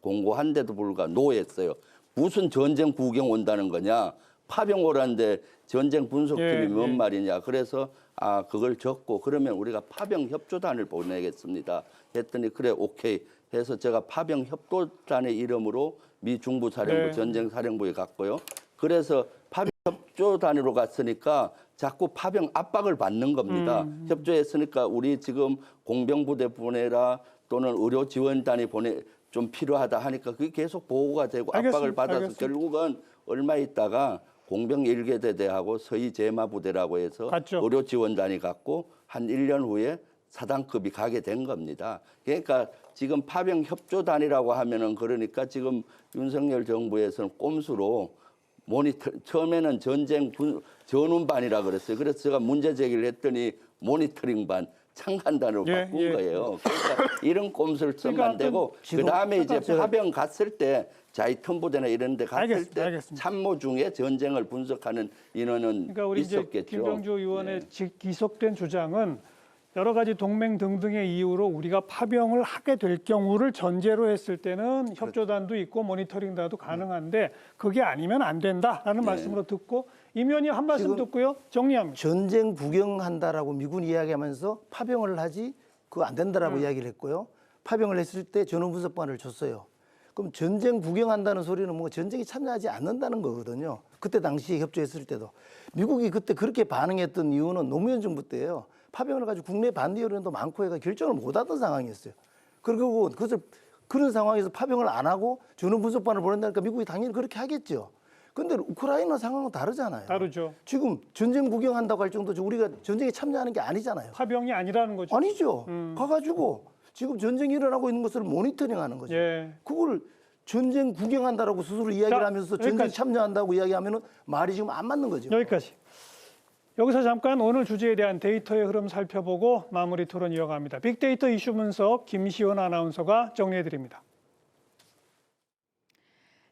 [SPEAKER 7] 공고한데도 불구하고 노했어요. 무슨 전쟁 구경 온다는 거냐. 파병 오라는데 전쟁 분석팀이
[SPEAKER 5] 예,
[SPEAKER 7] 뭔
[SPEAKER 5] 예.
[SPEAKER 7] 말이냐. 그래서 그걸 적고 그러면 우리가 파병 협조단을 보내겠습니다. 했더니 그래 오케이 해서 제가 파병 협조단의 이름으로 미 중부사령부
[SPEAKER 5] 네.
[SPEAKER 7] 전쟁사령부에 갔고요. 그래서 파병 협조단으로 갔으니까 자꾸 파병 압박을 받는 겁니다. 협조했으니까 우리 지금 공병부대 보내라 또는 의료지원단이 좀 필요하다 하니까 그게 계속 보고가 되고 압박을
[SPEAKER 5] 알겠습니다.
[SPEAKER 7] 받아서
[SPEAKER 5] 알겠습니다.
[SPEAKER 7] 결국은 얼마 있다가 공병 1개대대하고 서희 제마부대라고 해서
[SPEAKER 5] 갔죠.
[SPEAKER 7] 의료지원단이 갔고 한 1년 후에 사단급이 가게 된 겁니다. 그러니까 지금 파병 협조단이라고 하면은 그러니까 지금 윤석열 정부에서는 꼼수로 모니터 처음에는 전운반이라 그랬어요. 그래서 제가 문제 제기를 했더니 모니터링반 창간단으로 바꾼 거예요. 그러니까 이런 꼼수를 쓰면 안 되고 그다음에 이제 파병 갔을 때 자위통부대나 이런 데 갔을 때
[SPEAKER 5] 알겠습니다.
[SPEAKER 7] 참모 중에 전쟁을 분석하는 인원은
[SPEAKER 5] 그러니까 우리 이제
[SPEAKER 7] 있었겠죠.
[SPEAKER 5] 김병주 의원의 기속된 주장은 여러 가지 동맹 등등의 이유로 우리가 파병을 하게 될 경우를 전제로 했을 때는 협조단도 있고 모니터링단도 가능한데 그게 아니면 안 된다라는 말씀으로 듣고 임 의원님 한 말씀 듣고요. 정리합니다.
[SPEAKER 6] 전쟁 구경한다라고 미군 이야기하면서 파병을 하지 그거 안 된다라고 이야기를 했고요. 파병을 했을 때 전원분석반을 줬어요. 그럼 전쟁 구경한다는 소리는 뭐 전쟁에 참여하지 않는다는 거거든요. 그때 당시에 협조했을 때도. 미국이 그때 그렇게 반응했던 이유는 노무현 정부 때예요. 파병을 가지고 국내 반대 여론도 많고 해가 결정을 못하던 상황이었어요. 그리고 그런 상황에서 파병을 안 하고 전원분석반을 보낸다니까 미국이 당연히 그렇게 하겠죠. 근데 우크라이나 상황은 다르잖아요.
[SPEAKER 5] 다르죠.
[SPEAKER 6] 지금 전쟁 구경한다고 할 정도죠. 우리가 전쟁에 참여하는 게 아니잖아요.
[SPEAKER 5] 파병이 아니라는 거죠.
[SPEAKER 6] 아니죠. 가가지고 지금 전쟁이 일어나고 있는 것을 모니터링하는 거죠.
[SPEAKER 5] 예.
[SPEAKER 6] 그걸 전쟁 구경한다라고 스스로 이야기를
[SPEAKER 5] 자,
[SPEAKER 6] 하면서 전쟁
[SPEAKER 5] 여기까지.
[SPEAKER 6] 참여한다고 이야기하면은 말이 지금 안 맞는 거죠.
[SPEAKER 5] 여기까지. 여기서 잠깐 오늘 주제에 대한 데이터의 흐름 살펴보고 마무리 토론 이어갑니다. 빅데이터 이슈 분석 김시원 아나운서가 정리해드립니다.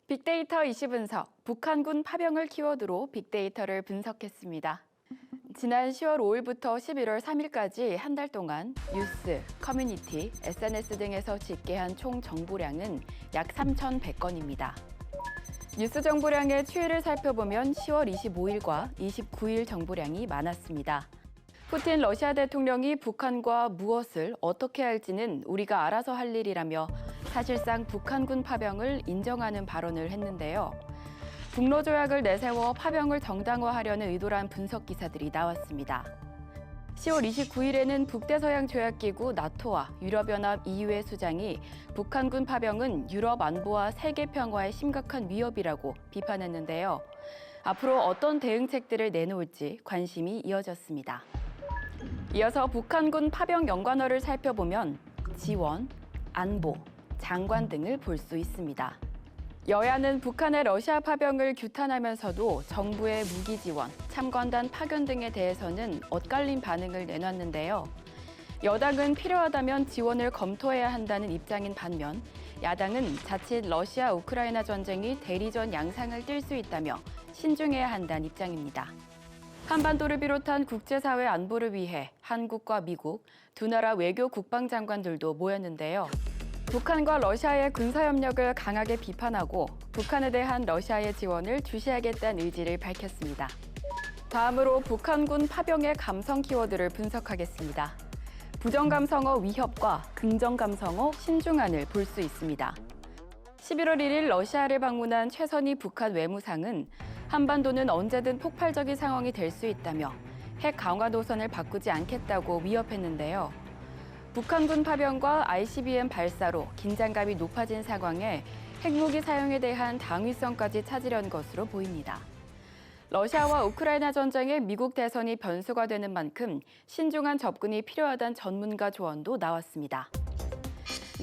[SPEAKER 10] 빅데이터 이슈 분석, 북한군 파병을 키워드로 빅데이터를 분석했습니다. 지난 10월 5일부터 11월 3일까지 한 달 동안 뉴스, 커뮤니티, SNS 등에서 집계한 총 정보량은 약 3,100건입니다. 뉴스 정보량의 추이를 살펴보면 10월 25일과 29일 정보량이 많았습니다. 푸틴 러시아 대통령이 북한과 무엇을 어떻게 할지는 우리가 알아서 할 일이라며 사실상 북한군 파병을 인정하는 발언을 했는데요. 북로조약을 내세워 파병을 정당화하려는 의도란 분석 기사들이 나왔습니다. 10월 29일에는 북대서양조약기구 나토와 유럽연합 EU의 수장이 북한군 파병은 유럽 안보와 세계 평화에 심각한 위협이라고 비판했는데요. 앞으로 어떤 대응책들을 내놓을지 관심이 이어졌습니다. 이어서 북한군 파병 연관어를 살펴보면 지원, 안보, 장관 등을 볼 수 있습니다. 여야는 북한의 러시아 파병을 규탄하면서도 정부의 무기 지원, 참관단 파견 등에 대해서는 엇갈린 반응을 내놨는데요. 여당은 필요하다면 지원을 검토해야 한다는 입장인 반면 야당은 자칫 러시아 우크라이나 전쟁이 대리전 양상을 띨 수 있다며 신중해야 한다는 입장입니다. 한반도를 비롯한 국제사회 안보를 위해 한국과 미국, 두 나라 외교 국방장관들도 모였는데요. 북한과 러시아의 군사협력을 강하게 비판하고 북한에 대한 러시아의 지원을 주시하겠다는 의지를 밝혔습니다. 다음으로 북한군 파병의 감성 키워드를 분석하겠습니다. 부정감성어 위협과 긍정감성어 신중한을 볼 수 있습니다. 11월 1일 러시아를 방문한 최선희 북한 외무상은 한반도는 언제든 폭발적인 상황이 될 수 있다며 핵 강화 노선을 바꾸지 않겠다고 위협했는데요. 북한군 파병과 ICBM 발사로 긴장감이 높아진 상황에 핵무기 사용에 대한 당위성까지 찾으려는 것으로 보입니다. 러시아와 우크라이나 전쟁에 미국 대선이 변수가 되는 만큼 신중한 접근이 필요하다는 전문가 조언도 나왔습니다.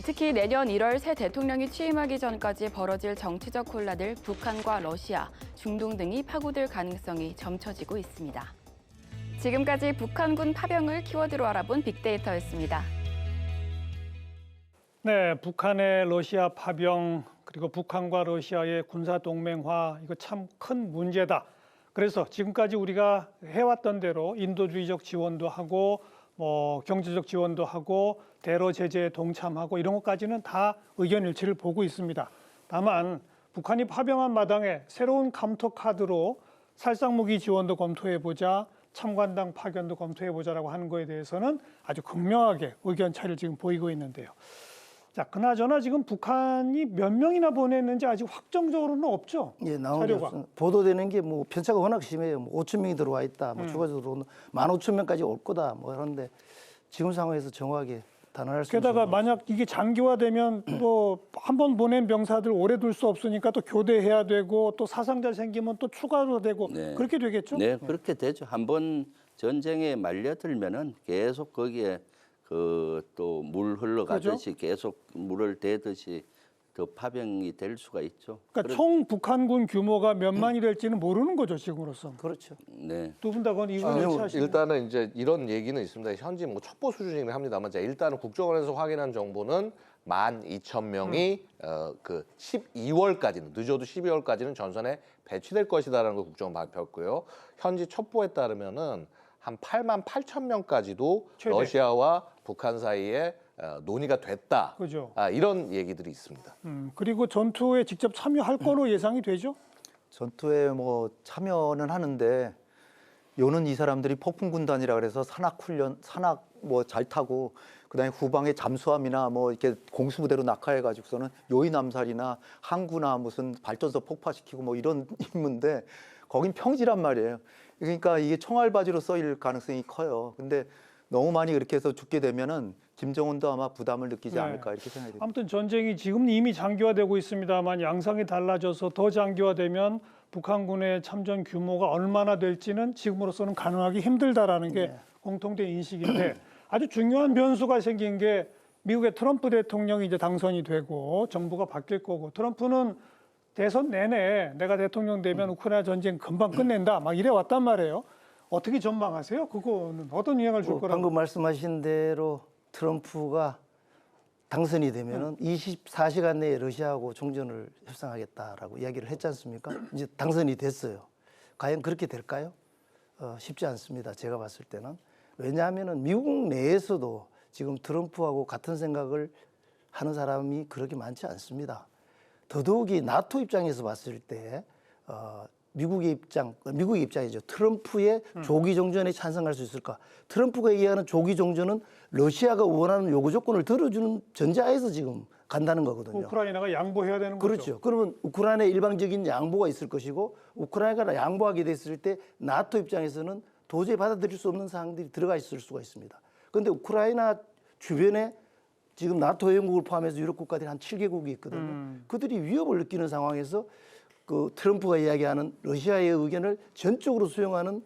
[SPEAKER 10] 특히 내년 1월 새 대통령이 취임하기 전까지 벌어질 정치적 혼란을 북한과 러시아, 중동 등이 파고들 가능성이 점쳐지고 있습니다. 지금까지 북한군 파병을 키워드로 알아본 빅데이터였습니다.
[SPEAKER 5] 네, 북한의 러시아 파병 그리고 북한과 러시아의 군사 동맹화 이거 참 큰 문제다. 그래서 지금까지 우리가 해왔던 대로 인도주의적 지원도 하고 경제적 지원도 하고 대러 제재에 동참하고 이런 것까지는 다 의견 일치를 보고 있습니다. 다만 북한이 파병한 마당에 새로운 감토 카드로 살상무기 지원도 검토해보자, 참관당 파견도 검토해보자라고 하는 거에 대해서는 아주 극명하게 의견 차이를 지금 보이고 있는데요. 자, 그나저나 지금 북한이 몇 명이나 보냈는지 아직 확정적으로는 없죠.
[SPEAKER 6] 예, 나오는 보도되는 게 뭐 편차가 워낙 심해요. 뭐 5천 명이 들어와 있다. 뭐 추가적으로 15,000명까지 올 거다. 뭐 그런데 지금 상황에서 정확하게 단언할 수
[SPEAKER 5] 게다가 만약 이게 장기화되면 또 한 번 보낸 병사들 오래 둘 수 없으니까 또 교대해야 되고 또 사상자 생기면 또 추가로 되고
[SPEAKER 7] 네.
[SPEAKER 5] 그렇게 되겠죠?
[SPEAKER 7] 네, 그렇게 되죠. 한번 전쟁에 말려들면은 계속 거기에 그 또 물 흘러가듯이 계속 물을 대듯이 더 파병이 될 수가 있죠.
[SPEAKER 5] 그러니까 총 북한군 규모가 몇만이 될지는 모르는 거죠, 지금으로서.
[SPEAKER 6] 그렇죠.
[SPEAKER 7] 네.
[SPEAKER 5] 두 분 다 그건 이거는 사실.
[SPEAKER 8] 일단은 이제 이런 얘기는 있습니다. 현지 뭐 첩보 수준이긴 합니다만, 일단은 국정원에서 확인한 정보는 12,000명이 그 12월까지는 늦어도 12월까지는 전선에 배치될 것이다라는 걸 국정원 발표했고요. 현지 첩보에 따르면은 한 88,000명까지도
[SPEAKER 5] 최대.
[SPEAKER 8] 러시아와 북한 사이에 논의가 됐다.
[SPEAKER 5] 그죠.
[SPEAKER 8] 이런 얘기들이 있습니다.
[SPEAKER 5] 그리고 전투에 직접 참여할 거로 예상이 되죠?
[SPEAKER 9] 전투에 뭐 참여는 하는데 요는 이 사람들이 폭풍군단이라 그래서 산악 뭐 잘 타고 그다음에 후방에 잠수함이나 뭐 이렇게 공수부대로 낙하해가지고서는 요인 암살이나 항구나 무슨 발전소 폭파시키고 뭐 이런 임무인데 거긴 평지란 말이에요. 그러니까 이게 총알바지로 쓰일 가능성이 커요. 근데 너무 많이 그렇게 해서 죽게 되면은 김정은도 아마 부담을 느끼지 않을까 이렇게 생각이 됩니다.
[SPEAKER 5] 아무튼 전쟁이 지금 이미 장기화되고 있습니다만 양상이 달라져서 더 장기화되면 북한군의 참전 규모가 얼마나 될지는 지금으로서는 가능하기 힘들다라는 게 공통된 인식인데 아주 중요한 변수가 생긴 게 미국의 트럼프 대통령이 이제 당선이 되고 정부가 바뀔 거고 트럼프는 대선 내내 내가 대통령 되면 우크라이나 전쟁 금방 끝낸다 막 이래 왔단 말이에요. 어떻게 전망하세요? 그거는 어떤 영향을 줄 거라고?
[SPEAKER 6] 방금 말씀하신 대로 트럼프가 당선이 되면은 24시간 내에 러시아하고 종전을 협상하겠다라고 이야기를 했지 않습니까? 이제 당선이 됐어요. 과연 그렇게 될까요? 쉽지 않습니다. 제가 봤을 때는. 왜냐하면은 미국 내에서도 지금 트럼프하고 같은 생각을 하는 사람이 그렇게 많지 않습니다. 더더욱이 나토 입장에서 봤을 때 미국의 입장이죠. 트럼프의 조기 종전에 찬성할 수 있을까? 트럼프가 얘기하는 조기 종전은 러시아가 원하는 요구 조건을 들어주는 전제하에서 지금 간다는 거거든요.
[SPEAKER 5] 우크라이나가 양보해야 되는 거죠.
[SPEAKER 6] 그렇죠. 그러면 우크라이나의 일방적인 양보가 있을 것이고 우크라이나가 양보하게 됐을 때 나토 입장에서는 도저히 받아들일 수 없는 사항들이 들어가 있을 수가 있습니다. 그런데 우크라이나 주변에 지금 나토 회원국을 포함해서 유럽 국가들이 한 7개국이 있거든요. 그들이 위협을 느끼는 상황에서 그 트럼프가 이야기하는 러시아의 의견을 전적으로 수용하는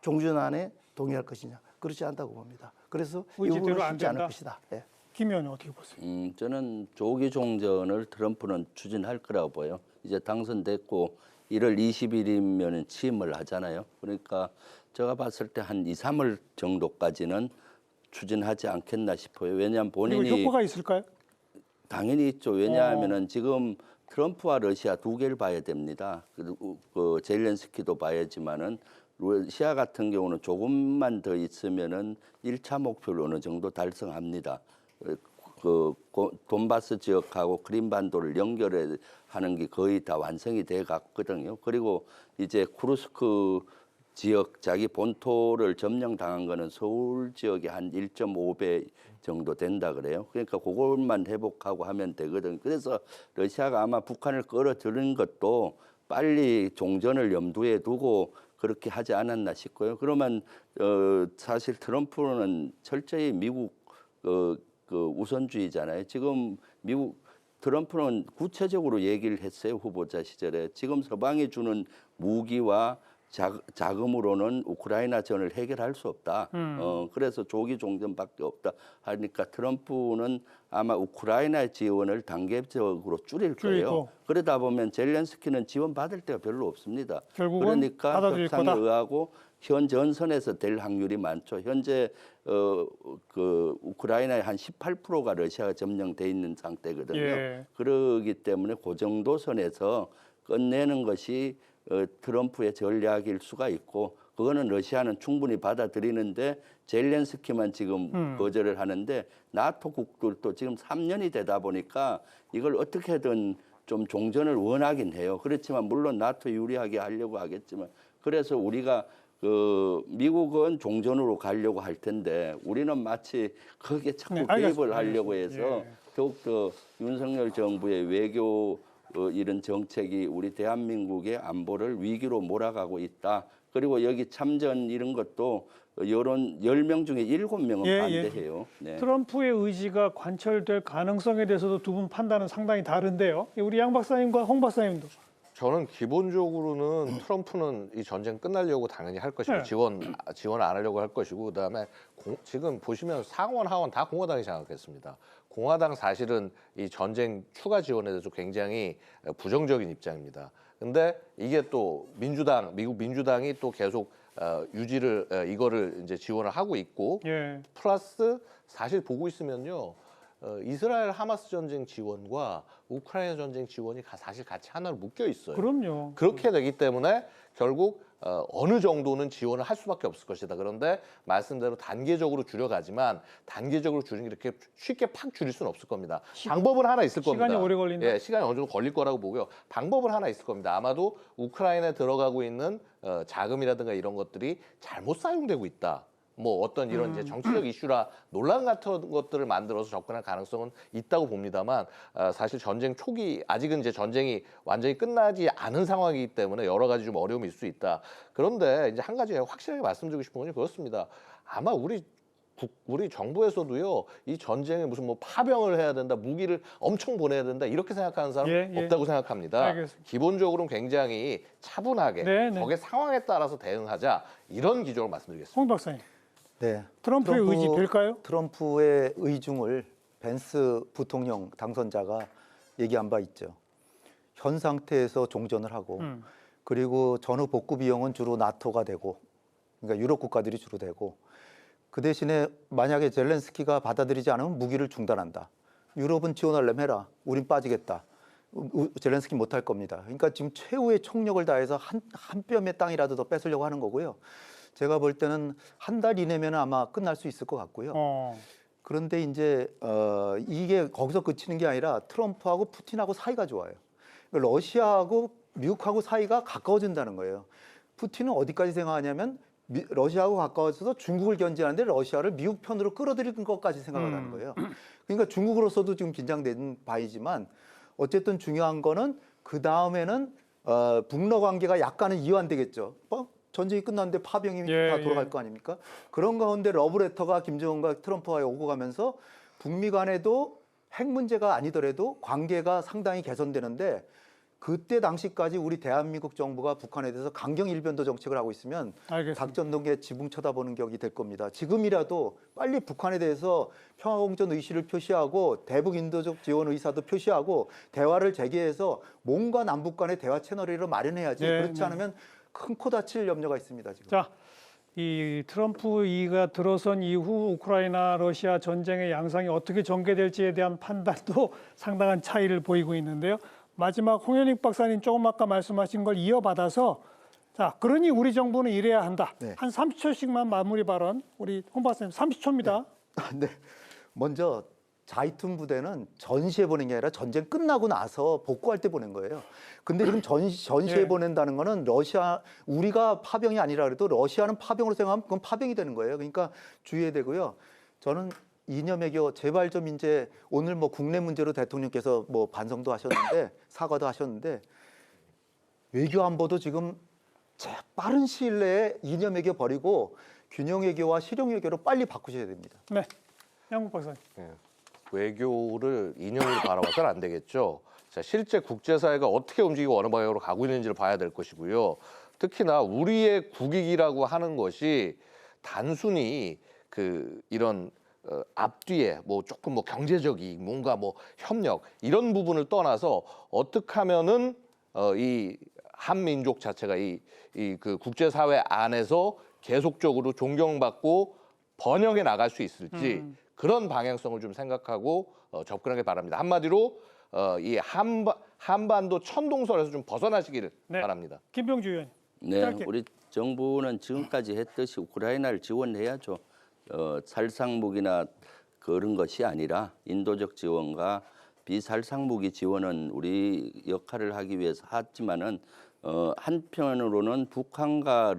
[SPEAKER 6] 종전안에 동의할 것이냐. 그렇지 않다고 봅니다. 그래서 이 부분은 쉽지 않을 것이다. 예.
[SPEAKER 5] 김 의원님 어떻게 보세요?
[SPEAKER 7] 저는 조기 종전을 트럼프는 추진할 거라고 보여요. 이제 당선됐고 1월 20일이면 취임을 하잖아요. 그러니까 제가 봤을 때 한 2, 3월 정도까지는 추진하지 않겠나 싶어요. 왜냐하면 본인이
[SPEAKER 5] 효과가 있을까요?
[SPEAKER 7] 당연히 있죠. 왜냐하면은 지금 트럼프와 러시아 두 개를 봐야 됩니다. 그 젤렌스키도 봐야지만은 러시아 같은 경우는 조금만 더 있으면은 1차 목표를 어느 정도 달성합니다. 그 돈바스 지역하고 크림반도를 연결하는 게 거의 다 완성이 돼 갔거든요. 그리고 이제 쿠르스크 지역 자기 본토를 점령당한 거는 서울 지역의 한 1.5배 정도 된다 그래요. 그러니까 그것만 회복하고 하면 되거든. 그래서 러시아가 아마 북한을 끌어들인 것도 빨리 종전을 염두에 두고 그렇게 하지 않았나 싶고요. 그러면 사실 트럼프는 철저히 미국 그 우선주의잖아요. 지금 미국 트럼프는 구체적으로 얘기를 했어요. 후보자 시절에. 지금 서방이 주는 무기와 자금으로는 우크라이나 전을 해결할 수 없다. 그래서 조기 종전밖에 없다 하니까 트럼프는 아마 우크라이나 지원을 단계적으로 줄일 거예요. 그러다 보면 젤렌스키는 지원 받을 데가 별로 없습니다. 그러니까 협상에 의하고 현 전선에서 될 확률이 많죠. 현재 그 우크라이나의 한 18%가 러시아가 점령돼 있는 상태거든요.
[SPEAKER 5] 예.
[SPEAKER 7] 그러기 때문에 그 정도 선에서 끝내는 것이 트럼프의 전략일 수가 있고 그거는 러시아는 충분히 받아들이는데 젤렌스키만 지금 거절을 하는데 나토 국들도 지금 3년이 되다 보니까 이걸 어떻게든 좀 종전을 원하긴 해요. 그렇지만 물론 나토 유리하게 하려고 하겠지만 그래서 우리가 미국은 종전으로 가려고 할 텐데 우리는 마치 거기에 자꾸 개입을 하려고 해서 더욱더 윤석열 정부의 외교 이런 정책이 우리 대한민국의 안보를 위기로 몰아가고 있다. 그리고 여기 참전 이런 것도 여론 10명 중에 7명은 반대해요. 네.
[SPEAKER 5] 트럼프의 의지가 관철될 가능성에 대해서도 두 분 판단은 상당히 다른데요. 우리 양 박사님과 홍 박사님도.
[SPEAKER 8] 저는 기본적으로는 트럼프는 이 전쟁 끝나려고 당연히 할 것이고
[SPEAKER 5] 네.
[SPEAKER 8] 지원 안 하려고 할 것이고 그다음에 지금 보시면 상원 하원 다 공화당이 장악했습니다. 공화당 사실은 이 전쟁 추가 지원에 대해서 굉장히 부정적인 입장입니다. 근데 이게 또 미국 민주당이 또 계속 이거를 이제 지원을 하고 있고
[SPEAKER 5] 예.
[SPEAKER 8] 플러스 사실 보고 있으면요. 이스라엘 하마스 전쟁 지원과 우크라이나 전쟁 지원이 사실 같이 하나로 묶여 있어요.
[SPEAKER 5] 그럼요.
[SPEAKER 8] 그렇게 되기 때문에 결국 어느 정도는 지원을 할 수밖에 없을 것이다. 그런데 말씀대로 단계적으로 줄여가지만 단계적으로 줄이는 게 이렇게 쉽게 팍 줄일 수는 없을 겁니다. 방법은 하나 있을 겁니다.
[SPEAKER 5] 시간이 오래 걸린다.
[SPEAKER 8] 예, 시간이 어느 정도 걸릴 거라고 보고요. 방법은 하나 있을 겁니다. 아마도 우크라이나에 들어가고 있는 자금이라든가 이런 것들이 잘못 사용되고 있다. 뭐 어떤 이런 이제 정치적 이슈라 논란 같은 것들을 만들어서 접근할 가능성은 있다고 봅니다만 사실 전쟁 초기 아직은 이제 전쟁이 완전히 끝나지 않은 상황이기 때문에 여러 가지 좀 어려움이 있을 수 있다. 그런데 이제 한 가지 확실하게 말씀드리고 싶은 건 그렇습니다. 아마 우리 정부에서도요 이 전쟁에 무슨 뭐 파병을 해야 된다, 무기를 엄청 보내야 된다 이렇게 생각하는 사람
[SPEAKER 5] 예.
[SPEAKER 8] 없다고 생각합니다.
[SPEAKER 5] 알겠습니다.
[SPEAKER 8] 기본적으로는 굉장히 차분하게
[SPEAKER 5] 네, 네.
[SPEAKER 8] 적의 상황에 따라서 대응하자 이런 기조로 말씀드리겠습니다.
[SPEAKER 5] 홍 박사님.
[SPEAKER 9] 네.
[SPEAKER 5] 트럼프의 의지 될까요?
[SPEAKER 9] 트럼프의 의중을 벤스 부통령 당선자가 얘기한 바 있죠. 현 상태에서 종전을 하고 그리고 전후 복구 비용은 주로 나토가 되고 그러니까 유럽 국가들이 주로 되고 그 대신에 만약에 젤렌스키가 받아들이지 않으면 무기를 중단한다. 유럽은 지원하려면 해라. 우린 빠지겠다. 젤렌스키 못할 겁니다. 그러니까 지금 최후의 총력을 다해서 한 뼘의 땅이라도 더 뺏으려고 하는 거고요. 제가 볼 때는 한 달 이내면 아마 끝날 수 있을 것 같고요. 그런데 이제 이게 거기서 그치는 게 아니라 트럼프하고 푸틴하고 사이가 좋아요. 그러니까 러시아하고 미국하고 사이가 가까워진다는 거예요. 푸틴은 어디까지 생각하냐면 러시아하고 가까워져서 중국을 견제하는데 러시아를 미국 편으로 끌어들이는 것까지 생각을 하는 거예요. 그러니까 중국으로서도 지금 긴장된 바이지만 어쨌든 중요한 거는 그 다음에는 북러 관계가 약간은 이완되겠죠. 전쟁이 끝났는데 파병이 다 돌아갈 거 아닙니까? 그런 가운데 러브레터가 김정은과 트럼프가 오고 가면서 북미 간에도 핵 문제가 아니더라도 관계가 상당히 개선되는데 그때 당시까지 우리 대한민국 정부가 북한에 대해서 강경 일변도 정책을 하고 있으면 닭전동에 지붕 쳐다보는 격이 될 겁니다. 지금이라도 빨리 북한에 대해서 평화공존 의지를 표시하고 대북 인도적 지원 의사도 표시하고 대화를 재개해서 뭔가 남북 간의 대화 채널을 마련해야지. 그렇지 않으면 큰 코 다칠 염려가 있습니다. 지금.
[SPEAKER 5] 자, 이 트럼프 이가 들어선 이후 우크라이나 러시아 전쟁의 양상이 어떻게 전개될지에 대한 판단도 상당한 차이를 보이고 있는데요. 마지막 홍현익 박사님 조금 아까 말씀하신 걸 이어받아서 자, 그러니 우리 정부는 이래야 한다.
[SPEAKER 9] 네.
[SPEAKER 5] 한 30초씩만 마무리 발언 우리 홍 박사님 30초입니다.
[SPEAKER 9] 네. 먼저 자이툰 부대는 전시해 보낸 게 아니라 전쟁 끝나고 나서 복구할 때 보낸 거예요. 근데 지금 전시해 보낸다는 거는 우리가 파병이 아니라 그래도 러시아는 파병으로 생각하면 그건 파병이 되는 거예요. 그러니까 주의해야 되고요. 저는 이념외교 제발 좀 이제 오늘 뭐 국내 문제로 대통령께서 뭐 반성도 하셨는데 사과도 하셨는데 외교 안보도 지금 빠른 시일 내에 이념외교 버리고 균형외교와 실용외교로 빨리 바꾸셔야 됩니다.
[SPEAKER 5] 네, 양국 박사님.
[SPEAKER 8] 네. 외교를 이념으로 바라봐서는 안 되겠죠. 자, 실제 국제사회가 어떻게 움직이고 어느 방향으로 가고 있는지를 봐야 될 것이고요. 특히나 우리의 국익이라고 하는 것이 단순히 이런 앞뒤에 뭐 조금 뭐 경제적 이익, 뭔가 뭐 협력 이런 부분을 떠나서 어떻게 하면은 이 한민족 자체가 그 국제사회 안에서 계속적으로 존경받고 번영해 나갈 수 있을지 그런 방향성을 좀 생각하고 접근하기 바랍니다. 한마디로 이 한반도 천동설에서 좀 벗어나시기를 바랍니다.
[SPEAKER 5] 김병주 의원.
[SPEAKER 7] 네,
[SPEAKER 5] 짧게.
[SPEAKER 7] 우리 정부는 지금까지 했듯이 우크라이나를 지원해야죠. 살상무기나 그런 것이 아니라 인도적 지원과 비살상무기 지원은 우리 역할을 하기 위해서 하지만은 한편으로는 북한과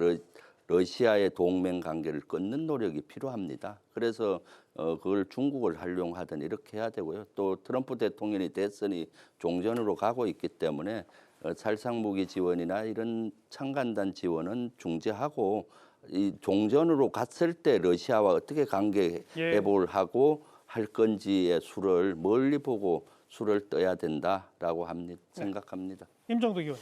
[SPEAKER 7] 러시아의 동맹 관계를 끊는 노력이 필요합니다. 그래서 그걸 중국을 활용하든 이렇게 해야 되고요. 또 트럼프 대통령이 대선이 종전으로 가고 있기 때문에 살상무기 지원이나 이런 창간단 지원은 중지하고 이 종전으로 갔을 때 러시아와 어떻게 관계 회복을 하고 할 건지의 수를 멀리 보고 수를 떠야 된다라고 생각합니다.
[SPEAKER 5] 임정도 의원.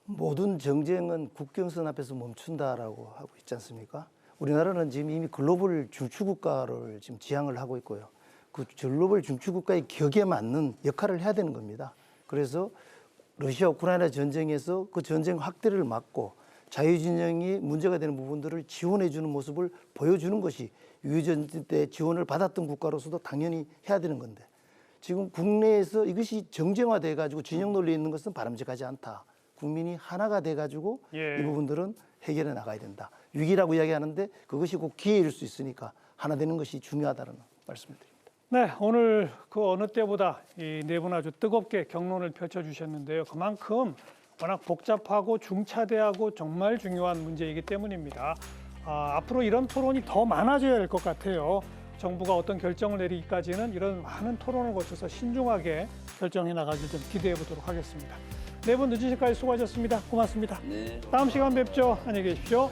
[SPEAKER 6] 모든 정쟁은 국경선 앞에서 멈춘다라고 하고 있지 않습니까? 우리나라는 지금 이미 글로벌 중추국가를 지금 지향을 하고 있고요. 그 글로벌 중추국가의 격에 맞는 역할을 해야 되는 겁니다. 그래서 러시아 우크라이나 전쟁에서 그 전쟁 확대를 막고 자유진영이 문제가 되는 부분들을 지원해 주는 모습을 보여주는 것이 유유전쟁 때 지원을 받았던 국가로서도 당연히 해야 되는 건데 지금 국내에서 이것이 정쟁화돼 가지고 진영 논리에 있는 것은 바람직하지 않다. 국민이 하나가 돼 가지고 이 부분들은 해결해 나가야 된다. 위기라고 이야기하는데 그것이 꼭 기회일 수 있으니까 하나 되는 것이 중요하다는 말씀을 드립니다.
[SPEAKER 5] 네, 오늘 그 어느 때보다 이 네 분 아주 뜨겁게 격론을 펼쳐주셨는데요. 그만큼 워낙 복잡하고 중차대하고 정말 중요한 문제이기 때문입니다. 앞으로 이런 토론이 더 많아져야 할 것 같아요. 정부가 어떤 결정을 내리기까지는 이런 많은 토론을 거쳐서 신중하게 결정해 나가길 좀 기대해 보도록 하겠습니다. 네 분 늦은 시간까지 수고하셨습니다. 고맙습니다.
[SPEAKER 7] 네.
[SPEAKER 5] 다음 시간 뵙죠. 안녕히 계십시오.